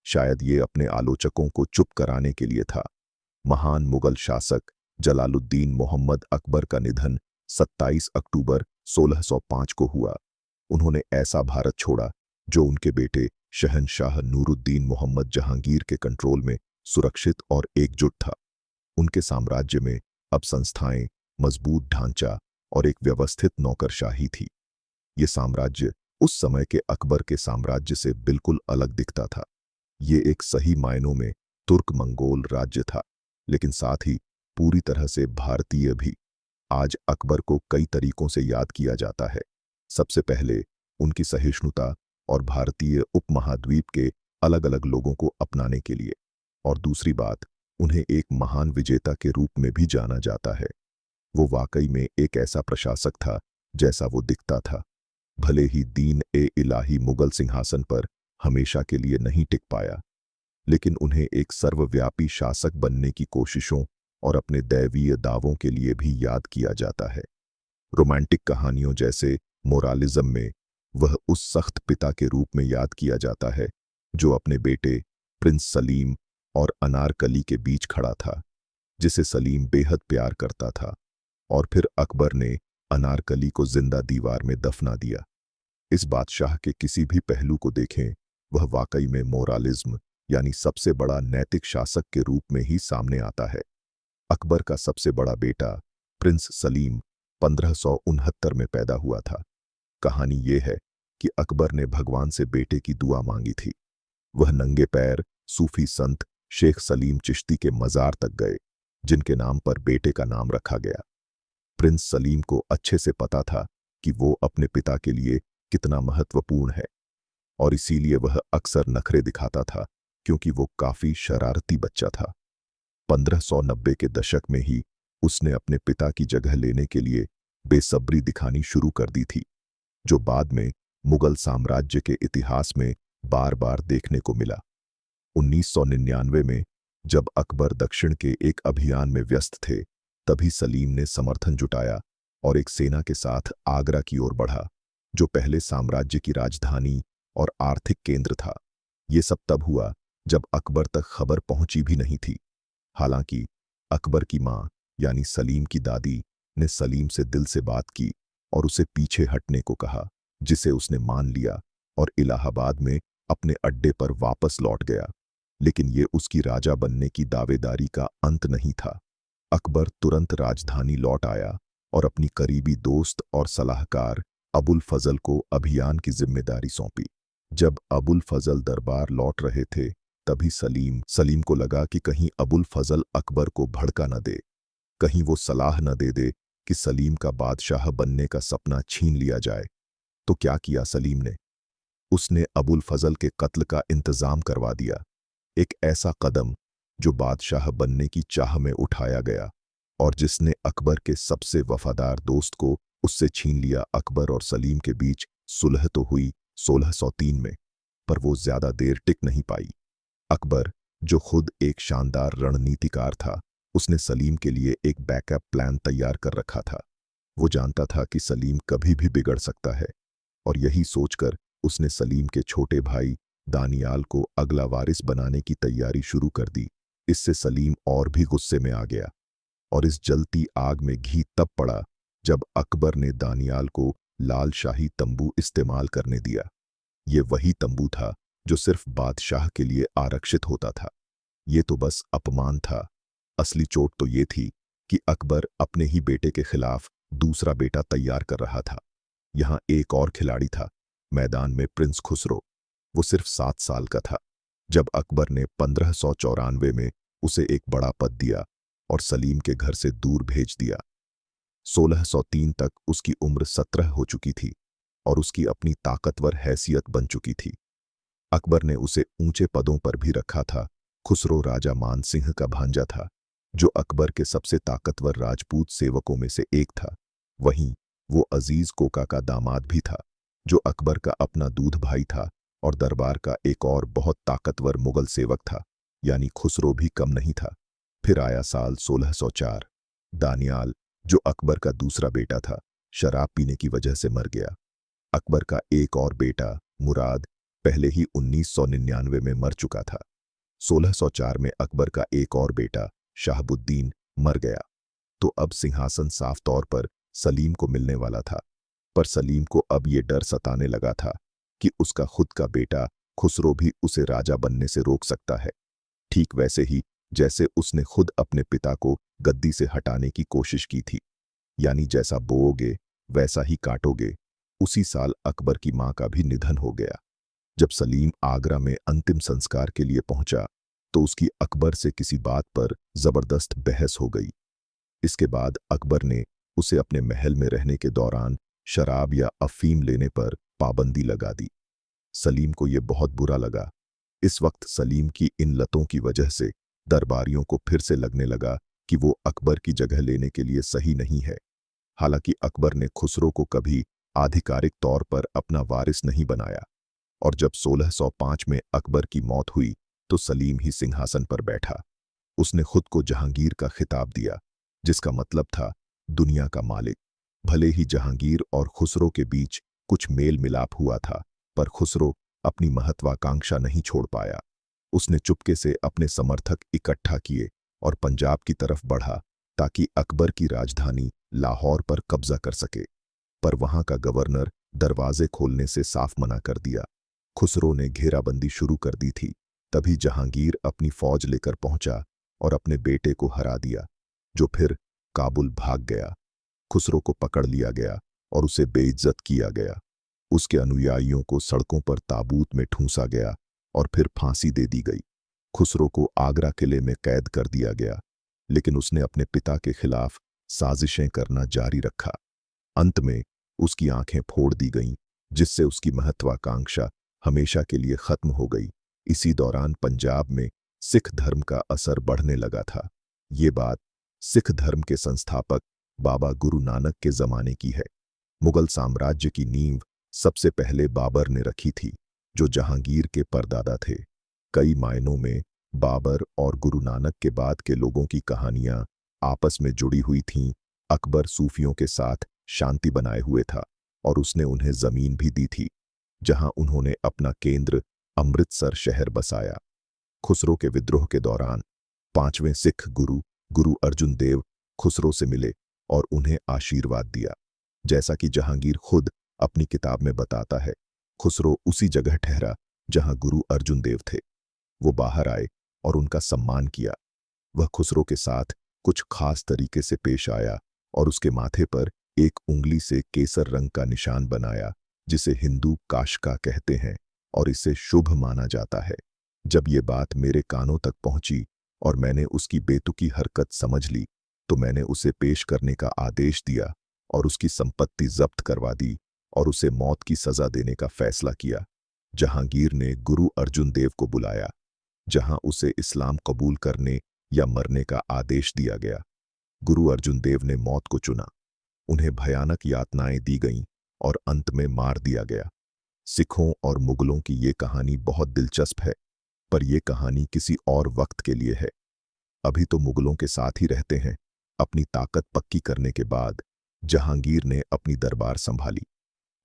शायद ये अपने आलोचकों को चुप कराने के लिए था। महान मुगल शासक जलालुद्दीन मोहम्मद अकबर का निधन 27 अक्टूबर 1605 को हुआ। उन्होंने ऐसा भारत छोड़ा जो उनके बेटे शहंशाह नूरुद्दीन मोहम्मद जहांगीर के कंट्रोल में सुरक्षित और एकजुट था। उनके साम्राज्य में अब संस्थाएं, मजबूत ढांचा और एक व्यवस्थित नौकरशाही थी। ये साम्राज्य उस समय के अकबर के साम्राज्य से बिल्कुल अलग दिखता था। ये एक सही मायनों में तुर्क मंगोल राज्य था, लेकिन साथ ही पूरी तरह से भारतीय भी। आज अकबर को कई तरीकों से याद किया जाता है। सबसे पहले उनकी सहिष्णुता और भारतीय उपमहाद्वीप के अलग अलग लोगों को अपनाने के लिए, और दूसरी बात, उन्हें एक महान विजेता के रूप में भी जाना जाता है। वो वाकई में एक ऐसा प्रशासक था जैसा वो दिखता था। भले ही दीन ए इलाही मुगल सिंहासन पर हमेशा के लिए नहीं टिक पाया, लेकिन उन्हें एक सर्वव्यापी शासक बनने की कोशिशों और अपने दैवीय दावों के लिए भी याद किया जाता है। रोमांटिक कहानियों जैसे मोरालिज्म में वह उस सख्त पिता के रूप में याद किया जाता है जो अपने बेटे प्रिंस सलीम और अनारकली के बीच खड़ा था, जिसे सलीम बेहद प्यार करता था, और फिर अकबर ने अनारकली को जिंदा दीवार में दफना दिया। इस बादशाह के किसी भी पहलू को देखें, वह वाकई में मोरालिज्म यानी सबसे बड़ा नैतिक शासक के रूप में ही सामने आता है। अकबर का सबसे बड़ा बेटा प्रिंस सलीम 1569 में पैदा हुआ था। कहानी ये है कि अकबर ने भगवान से बेटे की दुआ मांगी थी। वह नंगे पैर सूफी संत शेख सलीम चिश्ती के मजार तक गए, जिनके नाम पर बेटे का नाम रखा गया। प्रिंस सलीम को अच्छे से पता था कि वो अपने पिता के लिए कितना महत्वपूर्ण है, और इसीलिए वह अक्सर नखरे दिखाता था, क्योंकि वो काफी शरारती बच्चा था। 1590 के दशक में ही उसने अपने पिता की जगह लेने के लिए बेसब्री दिखानी शुरू कर दी थी, जो बाद में मुगल साम्राज्य के इतिहास में बार बार देखने को मिला। 1999 में जब अकबर दक्षिण के एक अभियान में व्यस्त थे, तभी सलीम ने समर्थन जुटाया और एक सेना के साथ आगरा की ओर बढ़ा, जो पहले साम्राज्य की राजधानी और आर्थिक केंद्र था। ये सब तब हुआ जब अकबर तक खबर पहुंची भी नहीं थी। हालांकि अकबर की मां यानी सलीम की दादी ने सलीम से दिल से बात की और उसे पीछे हटने को कहा, जिसे उसने मान लिया और इलाहाबाद में अपने अड्डे पर वापस लौट गया। लेकिन ये उसकी राजा बनने की दावेदारी का अंत नहीं था। अकबर तुरंत राजधानी लौट आया और अपनी करीबी दोस्त और सलाहकार अबुल फजल को अभियान की जिम्मेदारी सौंपी। जब अबुल फजल दरबार लौट रहे थे, तभी सलीम को लगा कि कहीं अबुल फजल अकबर को भड़का न दे, कहीं वो सलाह न दे दे कि सलीम का बादशाह बनने का सपना छीन लिया जाए। तो क्या किया सलीम ने? उसने अबुल फजल के कत्ल का इंतजाम करवा दिया। एक ऐसा कदम जो बादशाह बनने की चाह में उठाया गया और जिसने अकबर के सबसे वफादार दोस्त को उससे छीन लिया। अकबर और सलीम के बीच सुलह तो हुई 1603 में, पर वो ज्यादा देर टिक नहीं पाई। अकबर, जो खुद एक शानदार रणनीतिकार था, उसने सलीम के लिए एक बैकअप प्लान तैयार कर रखा था। वो जानता था कि सलीम कभी भी बिगड़ सकता है, और यही सोचकर उसने सलीम के छोटे भाई दानियाल को अगला वारिस बनाने की तैयारी शुरू कर दी। इससे सलीम और भी गुस्से में आ गया, और इस जलती आग में घी तब पड़ा जब अकबर ने दानियाल को लाल शाही तंबू इस्तेमाल करने दिया। ये वही तंबू था जो सिर्फ बादशाह के लिए आरक्षित होता था। ये तो बस अपमान था। असली चोट तो ये थी कि अकबर अपने ही बेटे के खिलाफ दूसरा बेटा तैयार कर रहा था। यहाँ एक और खिलाड़ी था मैदान में, प्रिंस खुसरो। वो सिर्फ 7 साल का था जब अकबर ने 1594 में उसे एक बड़ा पद दिया और सलीम के घर से दूर भेज दिया। 1603 तक उसकी उम्र 17 हो चुकी थी और उसकी अपनी ताकतवर हैसियत बन चुकी थी। अकबर ने उसे ऊंचे पदों पर भी रखा था। खुसरो राजा मान सिंह का भांजा था, जो अकबर के सबसे ताकतवर राजपूत सेवकों में से एक था। वहीं वो अजीज कोका का दामाद भी था, जो अकबर का अपना दूध भाई था और दरबार का एक और बहुत ताकतवर मुगल सेवक था, यानी खुसरो भी कम नहीं था। फिर आया साल 1604। दानियाल, जो अकबर का दूसरा बेटा था, शराब पीने की वजह से मर गया। अकबर का एक और बेटा मुराद पहले ही 1999 में मर चुका था। 1604 में अकबर का एक और बेटा शाहबुद्दीन मर गया, तो अब सिंहासन साफ तौर पर सलीम को मिलने वाला था। पर सलीम को अब ये डर सताने लगा था कि उसका खुद का बेटा खुसरो भी उसे राजा बनने से रोक सकता है, ठीक वैसे ही जैसे उसने खुद अपने पिता को गद्दी से हटाने की कोशिश की थी। यानी जैसा बोओगे वैसा ही काटोगे। उसी साल अकबर की मां का भी निधन हो गया। जब सलीम आगरा में अंतिम संस्कार के लिए पहुंचा, तो उसकी अकबर से किसी बात पर जबरदस्त बहस हो गई। इसके बाद अकबर ने उसे अपने महल में रहने के दौरान शराब या अफीम लेने पर पाबंदी लगा दी। सलीम को यह बहुत बुरा लगा। इस वक्त सलीम की इन लतों की वजह से दरबारियों को फिर से लगने लगा कि वो अकबर की जगह लेने के लिए सही नहीं है। हालांकि अकबर ने खुसरो को कभी आधिकारिक तौर पर अपना वारिस नहीं बनाया, और जब 1605 में अकबर की मौत हुई तो सलीम ही सिंहासन पर बैठा। उसने खुद को जहांगीर का खिताब दिया, जिसका मतलब था दुनिया का मालिक। भले ही जहांगीर और खुसरो के बीच कुछ मेल मिलाप हुआ था, पर खुसरो अपनी महत्वाकांक्षा नहीं छोड़ पाया। उसने चुपके से अपने समर्थक इकट्ठा किए और पंजाब की तरफ बढ़ा, ताकि अकबर की राजधानी लाहौर पर कब्जा कर सके। पर वहां का गवर्नर दरवाजे खोलने से साफ मना कर दिया। खुसरो ने घेराबंदी शुरू कर दी थी। तभी जहांगीर अपनी फौज लेकर पहुंचा और अपने बेटे को हरा दिया, जो फिर काबुल भाग गया। खुसरो को पकड़ लिया गया और उसे बेइज्जत किया गया। उसके अनुयायियों को सड़कों पर ताबूत में ठूंसा गया और फिर फांसी दे दी गई। खुसरो को आगरा किले में कैद कर दिया गया, लेकिन उसने अपने पिता के खिलाफ साजिशें करना जारी रखा। अंत में उसकी आंखें फोड़ दी गईं, जिससे उसकी महत्वाकांक्षा हमेशा के लिए खत्म हो गई। इसी दौरान पंजाब में सिख धर्म का असर बढ़ने लगा था। ये बात सिख धर्म के संस्थापक बाबा गुरु नानक के जमाने की है। मुगल साम्राज्य की नींव सबसे पहले बाबर ने रखी थी, जो जहांगीर के परदादा थे। कई मायनों में बाबर और गुरु नानक के बाद के लोगों की कहानियां आपस में जुड़ी हुई थीं। अकबर सूफियों के साथ शांति बनाए हुए था और उसने उन्हें जमीन भी दी थी, जहां उन्होंने अपना केंद्र अमृतसर शहर बसाया। खुसरो के विद्रोह के दौरान 5वें सिख गुरु गुरु अर्जुन देव खुसरो से मिले और उन्हें आशीर्वाद दिया। जैसा कि जहांगीर खुद अपनी किताब में बताता है, खुसरो उसी जगह ठहरा जहां गुरु अर्जुन देव थे। वो बाहर आए और उनका सम्मान किया। वह खुसरो के साथ कुछ खास तरीके से पेश आया और उसके माथे पर एक उंगली से केसर रंग का निशान बनाया, जिसे हिंदू काशका कहते हैं और इसे शुभ माना जाता है। जब ये बात मेरे कानों तक पहुंची और मैंने उसकी बेतुकी हरकत समझ ली, तो मैंने उसे पेश करने का आदेश दिया और उसकी संपत्ति जब्त करवा दी और उसे मौत की सजा देने का फैसला किया। जहांगीर ने गुरु अर्जुन देव को बुलाया, जहां उसे इस्लाम कबूल करने या मरने का आदेश दिया गया। गुरु अर्जुन देव ने मौत को चुना। उन्हें भयानक यातनाएं दी गईं और अंत में मार दिया गया। सिखों और मुगलों की ये कहानी बहुत दिलचस्प है, पर यह कहानी किसी और वक्त के लिए है। अभी तो मुगलों के साथ ही रहते हैं। अपनी ताकत पक्की करने के बाद जहांगीर ने अपनी दरबार संभाली।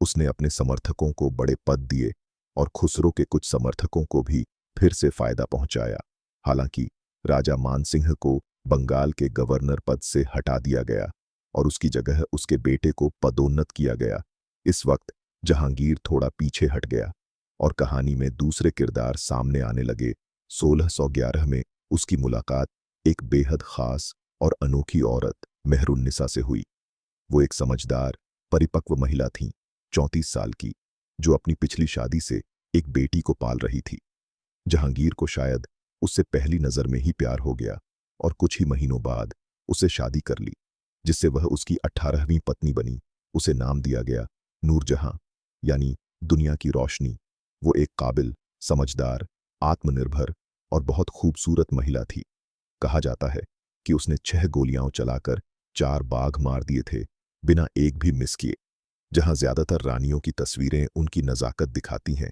उसने अपने समर्थकों को बड़े पद दिए और खुसरो के कुछ समर्थकों को भी फिर से फायदा पहुंचाया। हालांकि राजा मानसिंह को बंगाल के गवर्नर पद से हटा दिया गया और उसकी जगह उसके बेटे को पदोन्नत किया गया। इस वक्त जहांगीर थोड़ा पीछे हट गया और कहानी में दूसरे किरदार सामने आने लगे। 1611 में उसकी मुलाकात एक बेहद खास और अनोखी औरत मेहरुन्निसा से हुई। वो एक समझदार, परिपक्व महिला थीं, 34 साल की, जो अपनी पिछली शादी से एक बेटी को पाल रही थी। जहांगीर को शायद उससे पहली नजर में ही प्यार हो गया और कुछ ही महीनों बाद उसे शादी कर ली, जिससे वह उसकी 18वीं पत्नी बनी। उसे नाम दिया गया नूरजहां, यानी दुनिया की रोशनी। वो एक काबिल, समझदार, आत्मनिर्भर और बहुत खूबसूरत महिला थी। कहा जाता है कि उसने 6 गोलियां चलाकर 4 बाघ मार दिए थे, बिना एक भी मिस किए। जहां ज्यादातर रानियों की तस्वीरें उनकी नजाकत दिखाती हैं,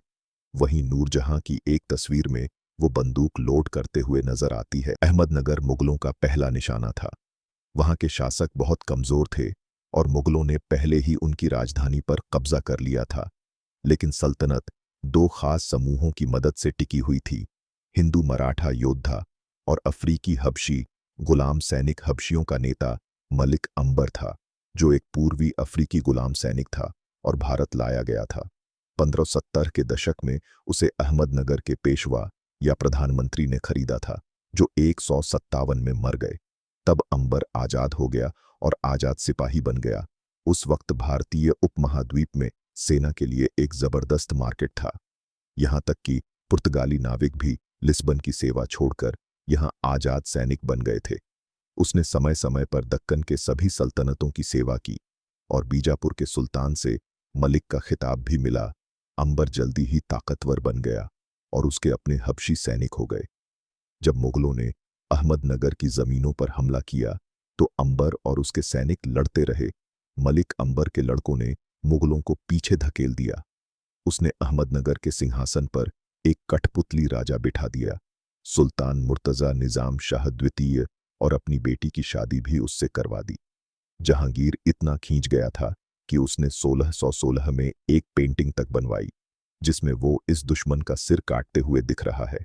वहीं नूरजहां की एक तस्वीर में वो बंदूक लोड करते हुए नजर आती है। अहमदनगर मुगलों का पहला निशाना था। वहां के शासक बहुत कमजोर थे और मुगलों ने पहले ही उनकी राजधानी पर कब्जा कर लिया था। लेकिन सल्तनत 2 खास समूहों की मदद से टिकी हुई थी। हिंदू मराठा योद्धा और अफ्रीकी हबशी गुलाम सैनिक। हबशियों का नेता मलिक अंबर था, जो एक पूर्वी अफ्रीकी गुलाम सैनिक था और भारत लाया गया था। 1570 के दशक में उसे अहमदनगर के पेशवा या प्रधानमंत्री ने खरीदा था, जो 157 में मर गए। तब अंबर आजाद हो गया और आजाद सिपाही बन गया। उस वक्त भारतीय उपमहाद्वीप में सेना के लिए एक जबरदस्त मार्केट था। यहां तक कि पुर्तगाली नाविक भी लिस्बन की सेवा छोड़कर यहां आजाद सैनिक बन गए थे। उसने समय समय पर दक्कन के सभी सल्तनतों की सेवा की और बीजापुर के सुल्तान से मलिक का खिताब भी मिला। अंबर जल्दी ही ताकतवर बन गया और उसके अपने हबशी सैनिक हो गए। जब मुगलों ने अहमदनगर की जमीनों पर हमला किया, तो अंबर और उसके सैनिक लड़ते रहे। मलिक अंबर के लड़कों ने मुगलों को पीछे धकेल दिया। उसने अहमदनगर के सिंहासन पर एक कठपुतली राजा बिठा दिया। सुल्तान मुर्तजा निजाम शाह द्वितीय और अपनी बेटी की शादी भी उससे करवा दी। जहांगीर इतना खींच गया था कि उसने 1616 में एक पेंटिंग तक बनवाई, जिसमें वो इस दुश्मन का सिर काटते हुए दिख रहा है।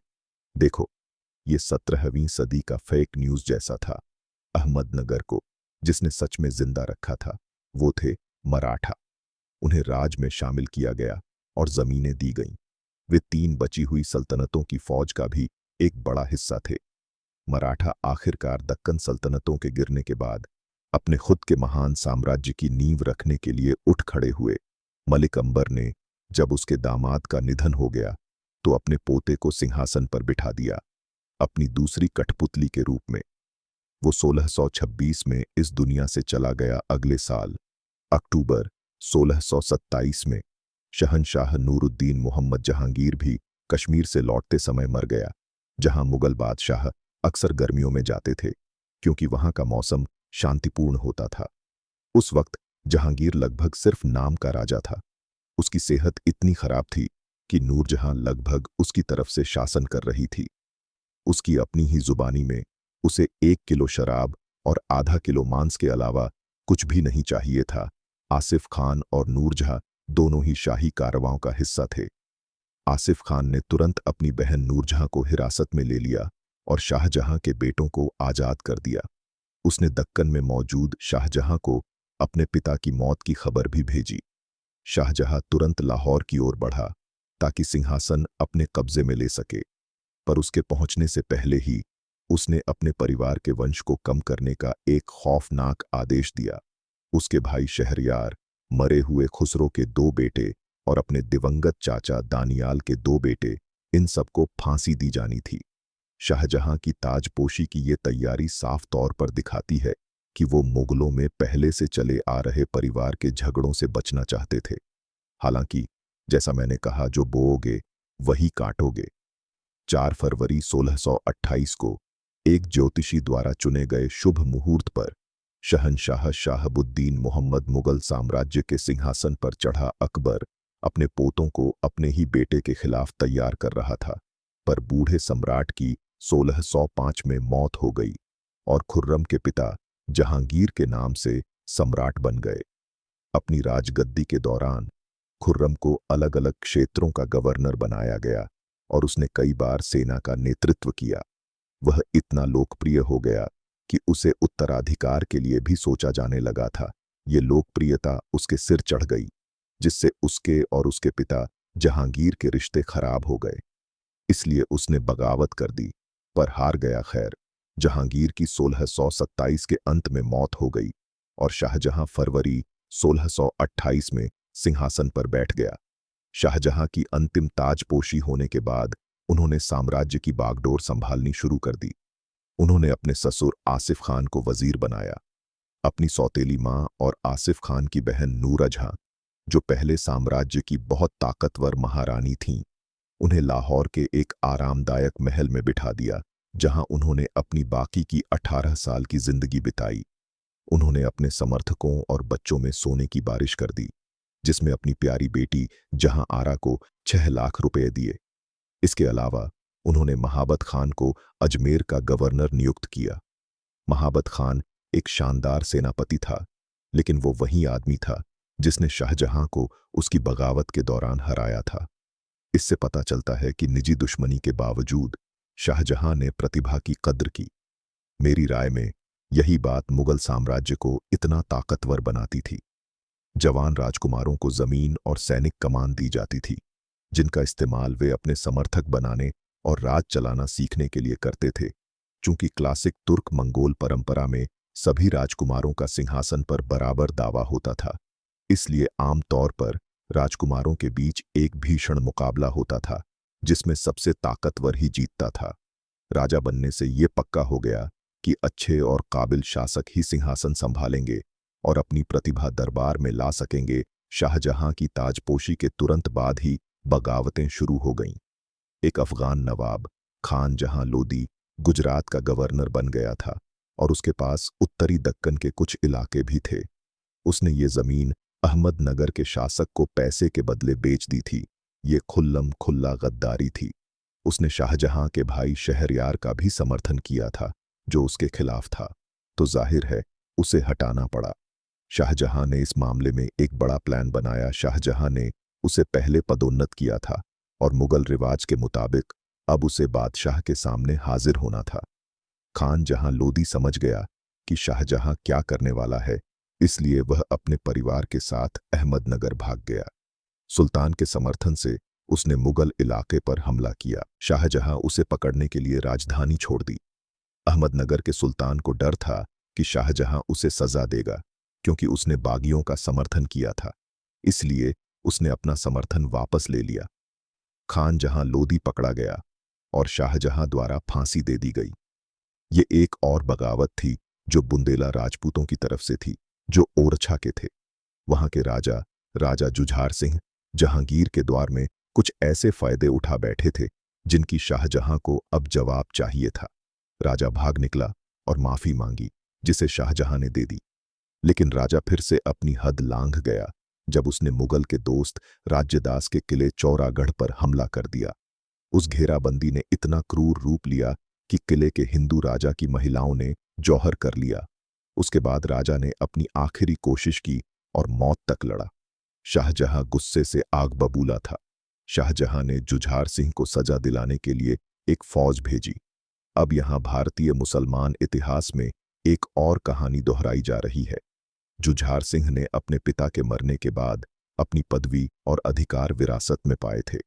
देखो, ये 17वीं सदी का फेक न्यूज जैसा था। अहमदनगर को जिसने सच में जिंदा रखा था, वो थे मराठा। उन्हें राज में शामिल किया गया और जमीनें दी गईं। वे 3 बची हुई सल्तनतों की फौज का भी एक बड़ा हिस्सा थे। मराठा आखिरकार दक्कन सल्तनतों के गिरने के बाद अपने खुद के महान साम्राज्य की नींव रखने के लिए उठ खड़े हुए। मलिक अंबर ने जब उसके दामाद का निधन हो गया तो अपने पोते को सिंहासन पर बिठा दिया, अपनी दूसरी कठपुतली के रूप में। वो 1626 में इस दुनिया से चला गया। अगले साल अक्टूबर 1627 में शहंशाह नूरुद्दीन मोहम्मद जहांगीर भी कश्मीर से लौटते समय मर गया, जहां मुगल बादशाह अक्सर गर्मियों में जाते थे क्योंकि वहां का मौसम शांतिपूर्ण होता था। उस वक्त जहांगीर लगभग सिर्फ नाम का राजा था। उसकी सेहत इतनी खराब थी कि नूरजहां लगभग उसकी तरफ से शासन कर रही थी। उसकी अपनी ही जुबानी में उसे 1 किलो शराब और आधा किलो मांस के अलावा कुछ भी नहीं चाहिए था। आसिफ खान और नूरजहां दोनों ही शाही कारवां का हिस्सा थे। आसिफ खान ने तुरंत अपनी बहन नूरजहां को हिरासत में ले लिया और शाहजहां के बेटों को आजाद कर दिया। उसने दक्कन में मौजूद शाहजहां को अपने पिता की मौत की खबर भी भेजी। शाहजहां तुरंत लाहौर की ओर बढ़ा ताकि सिंहासन अपने कब्जे में ले सके, पर उसके पहुंचने से पहले ही उसने अपने परिवार के वंश को कम करने का एक खौफनाक आदेश दिया। उसके भाई शहरयार, मरे हुए खुसरो के 2 बेटे और अपने दिवंगत चाचा दानियाल के 2 बेटे, इन सबको फांसी दी जानी थी। शाहजहां की ताजपोशी की ये तैयारी साफ तौर पर दिखाती है कि वो मुगलों में पहले से चले आ रहे परिवार के झगड़ों से बचना चाहते थे। हालांकि जैसा मैंने कहा, जो बोओगे वही काटोगे। 4 फरवरी 1628 को एक ज्योतिषी द्वारा चुने गए शुभ मुहूर्त पर शहंशाह शाहबुद्दीन मोहम्मद मुगल साम्राज्य के सिंहासन पर चढ़ा अकबर अपने पोतों को अपने ही बेटे के खिलाफ तैयार कर रहा था। पर बूढ़े सम्राट की 1605 में मौत हो गई और खुर्रम के पिता जहांगीर के नाम से सम्राट बन गए। अपनी राजगद्दी के दौरान खुर्रम को अलग अलग क्षेत्रों का गवर्नर बनाया गया और उसने कई बार सेना का नेतृत्व किया। वह इतना लोकप्रिय हो गया कि उसे उत्तराधिकार के लिए भी सोचा जाने लगा था। ये लोकप्रियता उसके सिर चढ़ गई, जिससे उसके और उसके पिता जहांगीर के रिश्ते खराब हो गए। इसलिए उसने बगावत कर दी, पर हार गया। खैर, जहांगीर की 1627 के अंत में मौत हो गई और शाहजहां फरवरी 1628 में सिंहासन पर बैठ गया। शाहजहां की अंतिम ताजपोशी होने के बाद उन्होंने साम्राज्य की बागडोर संभालनी शुरू कर दी। उन्होंने अपने ससुर आसिफ खान को वजीर बनाया। अपनी सौतेली मां और आसिफ खान की बहन नूरजहां, जो पहले साम्राज्य की बहुत ताकतवर महारानी थीं, उन्हें लाहौर के एक आरामदायक महल में बिठा दिया, जहां उन्होंने अपनी बाकी की 18 साल की जिंदगी बिताई। उन्होंने अपने समर्थकों और बच्चों में सोने की बारिश कर दी, जिसमें अपनी प्यारी बेटी जहां आरा को 6 लाख रुपए दिए। इसके अलावा उन्होंने महाबत खान को अजमेर का गवर्नर नियुक्त किया। महाबत खान एक शानदार सेनापति था, लेकिन वो वही आदमी था जिसने शाहजहां को उसकी बगावत के दौरान हराया था। इससे पता चलता है कि निजी दुश्मनी के बावजूद शाहजहां ने प्रतिभा की कद्र की। मेरी राय में यही बात मुगल साम्राज्य को इतना ताकतवर बनाती थी। जवान राजकुमारों को जमीन और सैनिक कमान दी जाती थी, जिनका इस्तेमाल वे अपने समर्थक बनाने और राज चलाना सीखने के लिए करते थे। चूंकि क्लासिक तुर्क मंगोल परंपरा में सभी राजकुमारों का सिंहासन पर बराबर दावा होता था, इसलिए आम तौर पर राजकुमारों के बीच एक भीषण मुकाबला होता था, जिसमें सबसे ताकतवर ही जीतता था। राजा बनने से ये पक्का हो गया कि अच्छे और काबिल शासक ही सिंहासन संभालेंगे और अपनी प्रतिभा दरबार में ला सकेंगे। शाहजहां की ताजपोशी के तुरंत बाद ही बगावतें शुरू हो गईं। एक अफगान नवाब खान जहां लोदी गुजरात का गवर्नर बन गया था और उसके पास उत्तरी दक्कन के कुछ इलाके भी थे। उसने ये जमीन अहमदनगर के शासक को पैसे के बदले बेच दी थी। ये खुल्लम खुल्ला गद्दारी थी। उसने शाहजहां के भाई शहरयार का भी समर्थन किया था, जो उसके खिलाफ था, तो जाहिर है उसे हटाना पड़ा। शाहजहां ने इस मामले में एक बड़ा प्लान बनाया। शाहजहां ने उसे पहले पदोन्नत किया था और मुगल रिवाज के मुताबिक अब उसे बादशाह के सामने हाजिर होना था। खान जहां लोदी समझ गया कि शाहजहां क्या करने वाला है, इसलिए वह अपने परिवार के साथ अहमदनगर भाग गया। सुल्तान के समर्थन से उसने मुगल इलाके पर हमला किया। शाहजहां उसे पकड़ने के लिए राजधानी छोड़ दी। अहमदनगर के सुल्तान को डर था कि शाहजहां उसे सजा देगा, क्योंकि उसने बागियों का समर्थन किया था। इसलिए उसने अपना समर्थन वापस ले लिया। खान जहां लोधी पकड़ा गया और शाहजहां द्वारा फांसी दे दी गई। ये एक और बगावत थी जो बुंदेला राजपूतों की तरफ से थी, जो ओरछा के थे। वहां के राजा राजा जुझार सिंह जहांगीर के द्वार में कुछ ऐसे फायदे उठा बैठे थे जिनकी शाहजहां को अब जवाब चाहिए था। राजा भाग निकला और माफी मांगी, जिसे शाहजहां ने दे दी। लेकिन राजा फिर से अपनी हद लांघ गया जब उसने मुगल के दोस्त राज्यदास के किले चौरागढ़ पर हमला कर दिया। उस घेराबंदी ने इतना क्रूर रूप लिया कि किले के हिंदू राजा की महिलाओं ने जौहर कर लिया। उसके बाद राजा ने अपनी आखिरी कोशिश की और मौत तक लड़ा। शाहजहां गुस्से से आग बबूला था। शाहजहां ने जुझार सिंह को सजा दिलाने के लिए एक फौज भेजी। अब यहां भारतीय मुसलमान इतिहास में एक और कहानी दोहराई जा रही है। जुझार सिंह ने अपने पिता के मरने के बाद अपनी पदवी और अधिकार विरासत में पाए थे।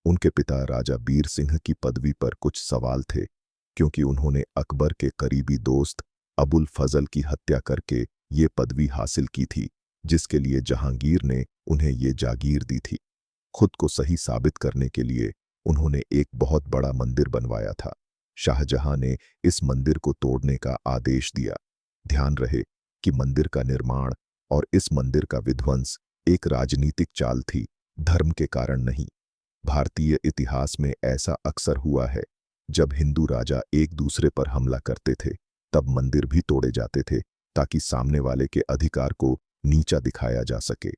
उनके पिता राजा बीर सिंह की पदवी पर कुछ सवाल थे, क्योंकि उन्होंने अकबर के करीबी दोस्त अबुल फजल की हत्या करके ये पदवी हासिल की थी, जिसके लिए जहांगीर ने उन्हें ये जागीर दी थी। खुद को सही साबित करने के लिए उन्होंने एक बहुत बड़ा मंदिर बनवाया था। शाहजहां ने इस मंदिर को तोड़ने का आदेश दिया। ध्यान रहे कि मंदिर का निर्माण और इस मंदिर का विध्वंस एक राजनीतिक चाल थी, धर्म के कारण नहीं। भारतीय इतिहास में ऐसा अक्सर हुआ है, जब हिंदू राजा एक दूसरे पर हमला करते थे तब मंदिर भी तोड़े जाते थे, ताकि सामने वाले के अधिकार को नीचा दिखाया जा सके।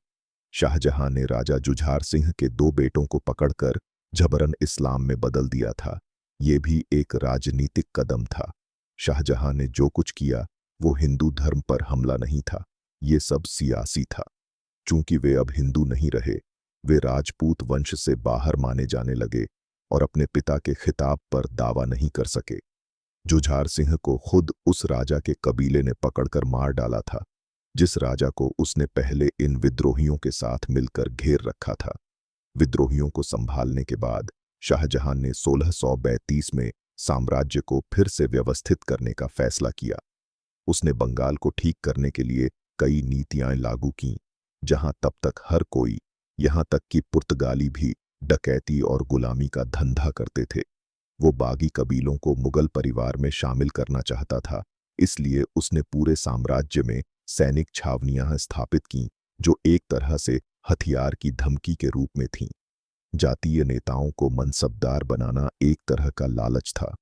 शाहजहां ने राजा जुझार सिंह के 2 बेटों को पकड़कर जबरन इस्लाम में बदल दिया था। ये भी एक राजनीतिक कदम था। शाहजहां ने जो कुछ किया वो हिंदू धर्म पर हमला नहीं था, ये सब सियासी था। चूंकि वे अब हिंदू नहीं रहे, वे राजपूत वंश से बाहर माने जाने लगे और अपने पिता के खिताब पर दावा नहीं कर सके। जुझार सिंह को खुद उस राजा के कबीले ने पकड़कर मार डाला था, जिस राजा को उसने पहले इन विद्रोहियों के साथ मिलकर घेर रखा था। विद्रोहियों को संभालने के बाद शाहजहां ने 1632 में साम्राज्य को फिर से व्यवस्थित करने का फैसला किया। उसने बंगाल को ठीक करने के लिए कई नीतियां लागू कीं, जहां तब तक हर कोई, यहां तक कि पुर्तगाली भी, डकैती और गुलामी का धंधा करते थे। वो बागी कबीलों को मुगल परिवार में शामिल करना चाहता था, इसलिए उसने पूरे साम्राज्य में सैनिक छावनियां स्थापित कीं, जो एक तरह से हथियार की धमकी के रूप में थीं। जातीय नेताओं को मनसबदार बनाना एक तरह का लालच था।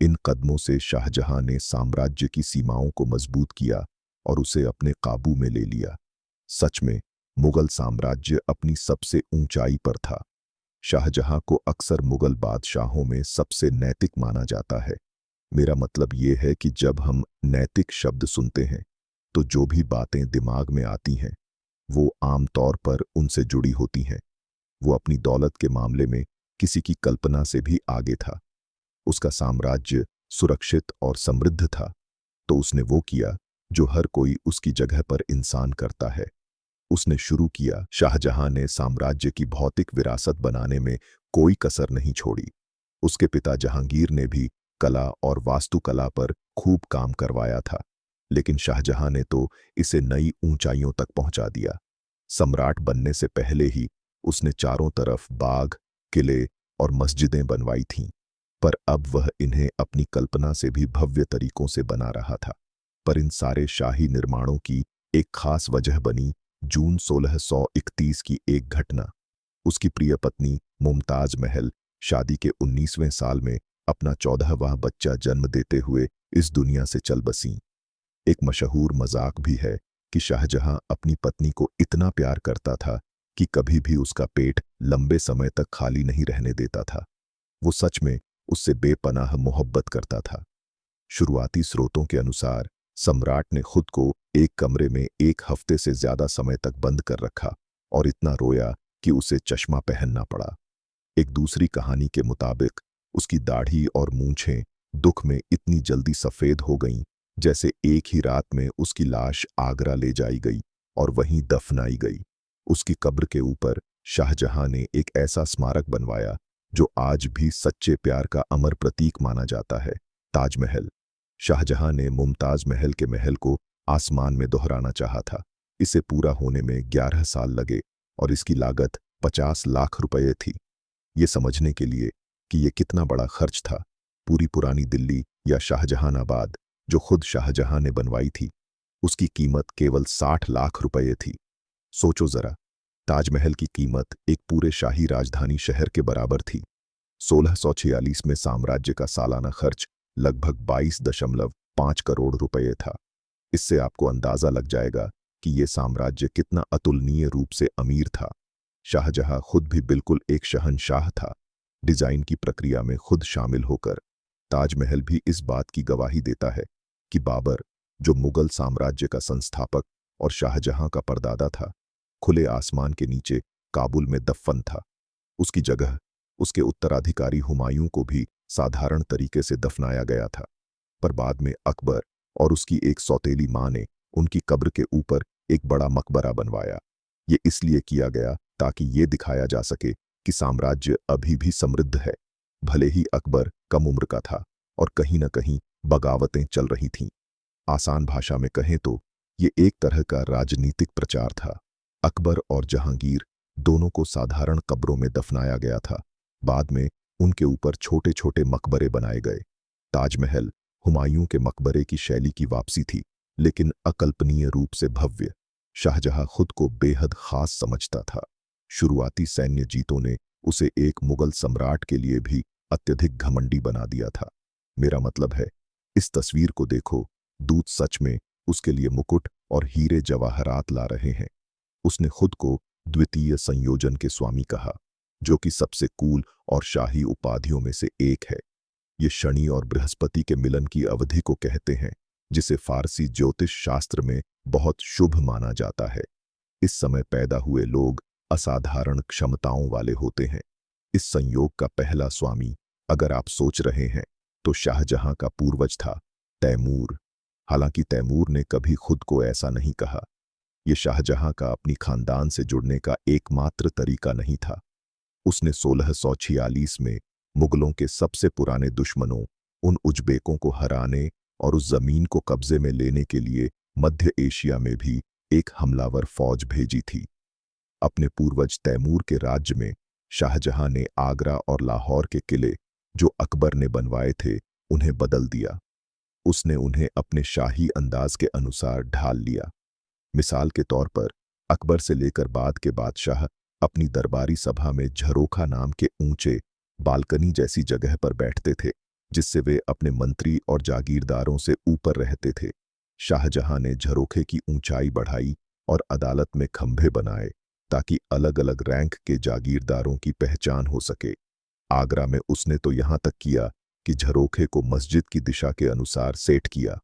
इन कदमों से शाहजहां ने साम्राज्य की सीमाओं को मजबूत किया और उसे अपने काबू में ले लिया। सच में मुगल साम्राज्य अपनी सबसे ऊंचाई पर था। शाहजहां को अक्सर मुगल बादशाहों में सबसे नैतिक माना जाता है। मेरा मतलब ये है कि जब हम नैतिक शब्द सुनते हैं तो जो भी बातें दिमाग में आती हैं वो आमतौर पर उनसे जुड़ी होती हैं। वो अपनी दौलत के मामले में किसी की कल्पना से भी आगे था। उसका साम्राज्य सुरक्षित और समृद्ध था, तो उसने वो किया जो हर कोई उसकी जगह पर इंसान करता है। उसने शुरू किया। शाहजहां ने साम्राज्य की भौतिक विरासत बनाने में कोई कसर नहीं छोड़ी। उसके पिता जहांगीर ने भी कला और वास्तुकला पर खूब काम करवाया था, लेकिन शाहजहां ने तो इसे नई ऊंचाइयों तक पहुंचा दिया। सम्राट बनने से पहले ही उसने चारों तरफ बाग, किले और मस्जिदें बनवाई थीं, पर अब वह इन्हें अपनी कल्पना से भी भव्य तरीकों से बना रहा था। पर इन सारे शाही निर्माणों की एक खास वजह बनी जून 1631 की एक घटना। उसकी प्रिय पत्नी मुमताज महल शादी के 19वें साल में अपना 14वां बच्चा जन्म देते हुए इस दुनिया से चल बसीं। एक मशहूर मजाक भी है कि शाहजहां अपनी पत्नी को इतना प्यार करता था कि कभी भी उसका पेट लंबे समय तक खाली नहीं रहने देता था। वो सच में उससे बेपनाह मोहब्बत करता था। शुरुआती स्रोतों के अनुसार सम्राट ने खुद को एक कमरे में 1 हफ्ते से ज्यादा समय तक बंद कर रखा और इतना रोया कि उसे चश्मा पहनना पड़ा। एक दूसरी कहानी के मुताबिक उसकी दाढ़ी और मूंछें दुख में इतनी जल्दी सफेद हो गईं जैसे एक ही रात में उसकी लाश आगरा ले जाई गई और वहीं दफनाई गई। उसकी कब्र के ऊपर शाहजहां ने एक ऐसा स्मारक बनवाया जो आज भी सच्चे प्यार का अमर प्रतीक माना जाता है, ताजमहल। शाहजहां ने मुमताज महल के महल को आसमान में दोहराना चाहा था। इसे पूरा होने में 11 साल लगे और इसकी लागत 50 लाख रुपये थी। ये समझने के लिए कि ये कितना बड़ा खर्च था, पूरी पुरानी दिल्ली या शाहजहानाबाद जो खुद शाहजहां ने बनवाई थी, उसकी कीमत केवल 60 लाख रुपये थी। सोचो जरा, ताजमहल की कीमत एक पूरे शाही राजधानी शहर के बराबर थी। 1646 में साम्राज्य का सालाना खर्च लगभग 22.5 करोड़ रुपये था। इससे आपको अंदाजा लग जाएगा कि ये साम्राज्य कितना अतुलनीय रूप से अमीर था। शाहजहां खुद भी बिल्कुल एक शहंशाह था, डिजाइन की प्रक्रिया में खुद शामिल होकर। ताजमहल भी इस बात की गवाही देता है कि बाबर, जो मुगल साम्राज्य का संस्थापक और शाहजहां का परदादा था, खुले आसमान के नीचे काबुल में दफन था। उसकी जगह उसके उत्तराधिकारी हुमायूं को भी साधारण तरीके से दफनाया गया था, पर बाद में अकबर और उसकी एक सौतेली मां ने उनकी कब्र के ऊपर एक बड़ा मकबरा बनवाया। ये इसलिए किया गया ताकि ये दिखाया जा सके कि साम्राज्य अभी भी समृद्ध है, भले ही अकबर कम उम्र का था और कहीं न कहीं बगावतें चल रही थीं। आसान भाषा में कहें तो ये एक तरह का राजनीतिक प्रचार था। अकबर और जहांगीर दोनों को साधारण कब्रों में दफनाया गया था, बाद में उनके ऊपर छोटे छोटे मकबरे बनाए गए। ताजमहल हुमायूं के मकबरे की शैली की वापसी थी, लेकिन अकल्पनीय रूप से भव्य। शाहजहां खुद को बेहद खास समझता था। शुरुआती सैन्य जीतों ने उसे एक मुगल सम्राट के लिए भी अत्यधिक घमंडी बना दिया था। मेरा मतलब है, इस तस्वीर को देखो, दूत सच में उसके लिए मुकुट और हीरे जवाहरात ला रहे हैं। उसने खुद को द्वितीय संयोजन के स्वामी कहा, जो कि सबसे कूल और शाही उपाधियों में से एक है। ये शनि और बृहस्पति के मिलन की अवधि को कहते हैं, जिसे फारसी ज्योतिष शास्त्र में बहुत शुभ माना जाता है। इस समय पैदा हुए लोग असाधारण क्षमताओं वाले होते हैं। इस संयोग का पहला स्वामी, अगर आप सोच रहे हैं, तो शाहजहां का पूर्वज था, तैमूर। हालांकि तैमूर ने कभी खुद को ऐसा नहीं कहा। यह शाहजहां का अपनी खानदान से जुड़ने का एकमात्र तरीका नहीं था। उसने 1646 में मुगलों के सबसे पुराने दुश्मनों, उन उज्बेकों को हराने और उस जमीन को कब्जे में लेने के लिए मध्य एशिया में भी एक हमलावर फौज भेजी थी। अपने पूर्वज तैमूर के राज्य में शाहजहां ने आगरा और लाहौर के किले, जो अकबर ने बनवाए थे, उन्हें बदल दिया। उसने उन्हें अपने शाही अंदाज के अनुसार ढाल लिया। मिसाल के तौर पर, अकबर से लेकर बाद के बादशाह अपनी दरबारी सभा में झरोखा नाम के ऊंचे बालकनी जैसी जगह पर बैठते थे, जिससे वे अपने मंत्री और जागीरदारों से ऊपर रहते थे। शाहजहां ने झरोखे की ऊंचाई बढ़ाई और अदालत में खंभे बनाए, ताकि अलग अलग रैंक के जागीरदारों की पहचान हो सके। आगरा में उसने तो यहां तक किया कि झरोखे को मस्जिद की दिशा के अनुसार सेट किया।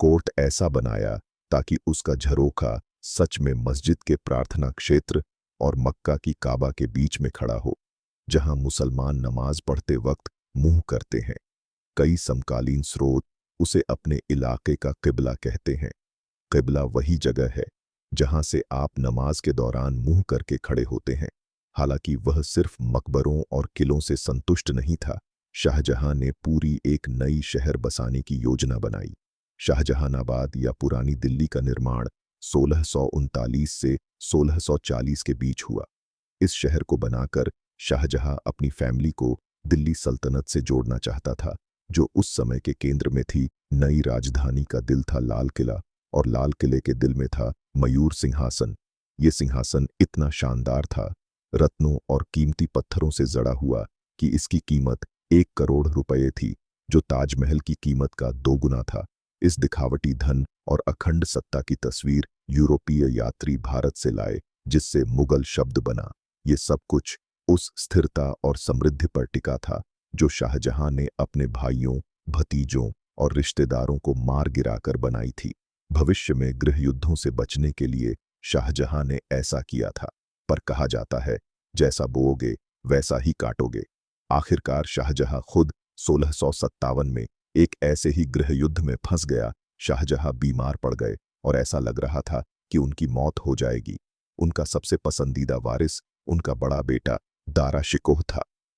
कोर्ट ऐसा बनाया ताकि उसका झरोखा सच में मस्जिद के प्रार्थना क्षेत्र और मक्का की काबा के बीच में खड़ा हो, जहां मुसलमान नमाज पढ़ते वक्त मुंह करते हैं। कई समकालीन स्रोत उसे अपने इलाके का किबला कहते हैं। किबला वही जगह है जहां से आप नमाज के दौरान मुंह करके खड़े होते हैं। हालांकि वह सिर्फ मकबरों और किलों से संतुष्ट नहीं था। शाहजहां ने पूरी एक नई शहर बसाने की योजना बनाई। शाहजहानाबाद या पुरानी दिल्ली का निर्माण 1639 से 1640 के बीच हुआ। इस शहर को बनाकर शाहजहां अपनी फैमिली को दिल्ली सल्तनत से जोड़ना चाहता था, जो उस समय के केंद्र में थी। नई राजधानी का दिल था लाल किला, और लाल किले के दिल में था मयूर सिंहासन। ये सिंहासन इतना शानदार था, रत्नों और कीमती पत्थरों से जड़ा हुआ, कि इसकी कीमत 1 करोड़ रुपये थी, जो ताजमहल की कीमत का 2 गुना था। इस दिखावटी धन और अखंड सत्ता की तस्वीर यूरोपीय यात्री भारत से लाए, जिससे मुगल शब्द बना। ये सब कुछ उस स्थिरता और समृद्धि पर टिका था जो शाहजहां ने अपने भाइयों, भतीजों और रिश्तेदारों को मार गिराकर बनाई थी। भविष्य में गृह युद्धों से बचने के लिए शाहजहां ने ऐसा किया था, पर कहा जाता है, जैसा बोओगे वैसा ही काटोगे। आखिरकार शाहजहां खुद 1657 में एक ऐसे ही गृह युद्ध में फंस गया। शाहजहां बीमार पड़ गए और ऐसा लग रहा था कि उनकी मौत हो जाएगी। उनका सबसे पसंदीदा वारिस उनका बड़ा बेटा दारा शिकोह था।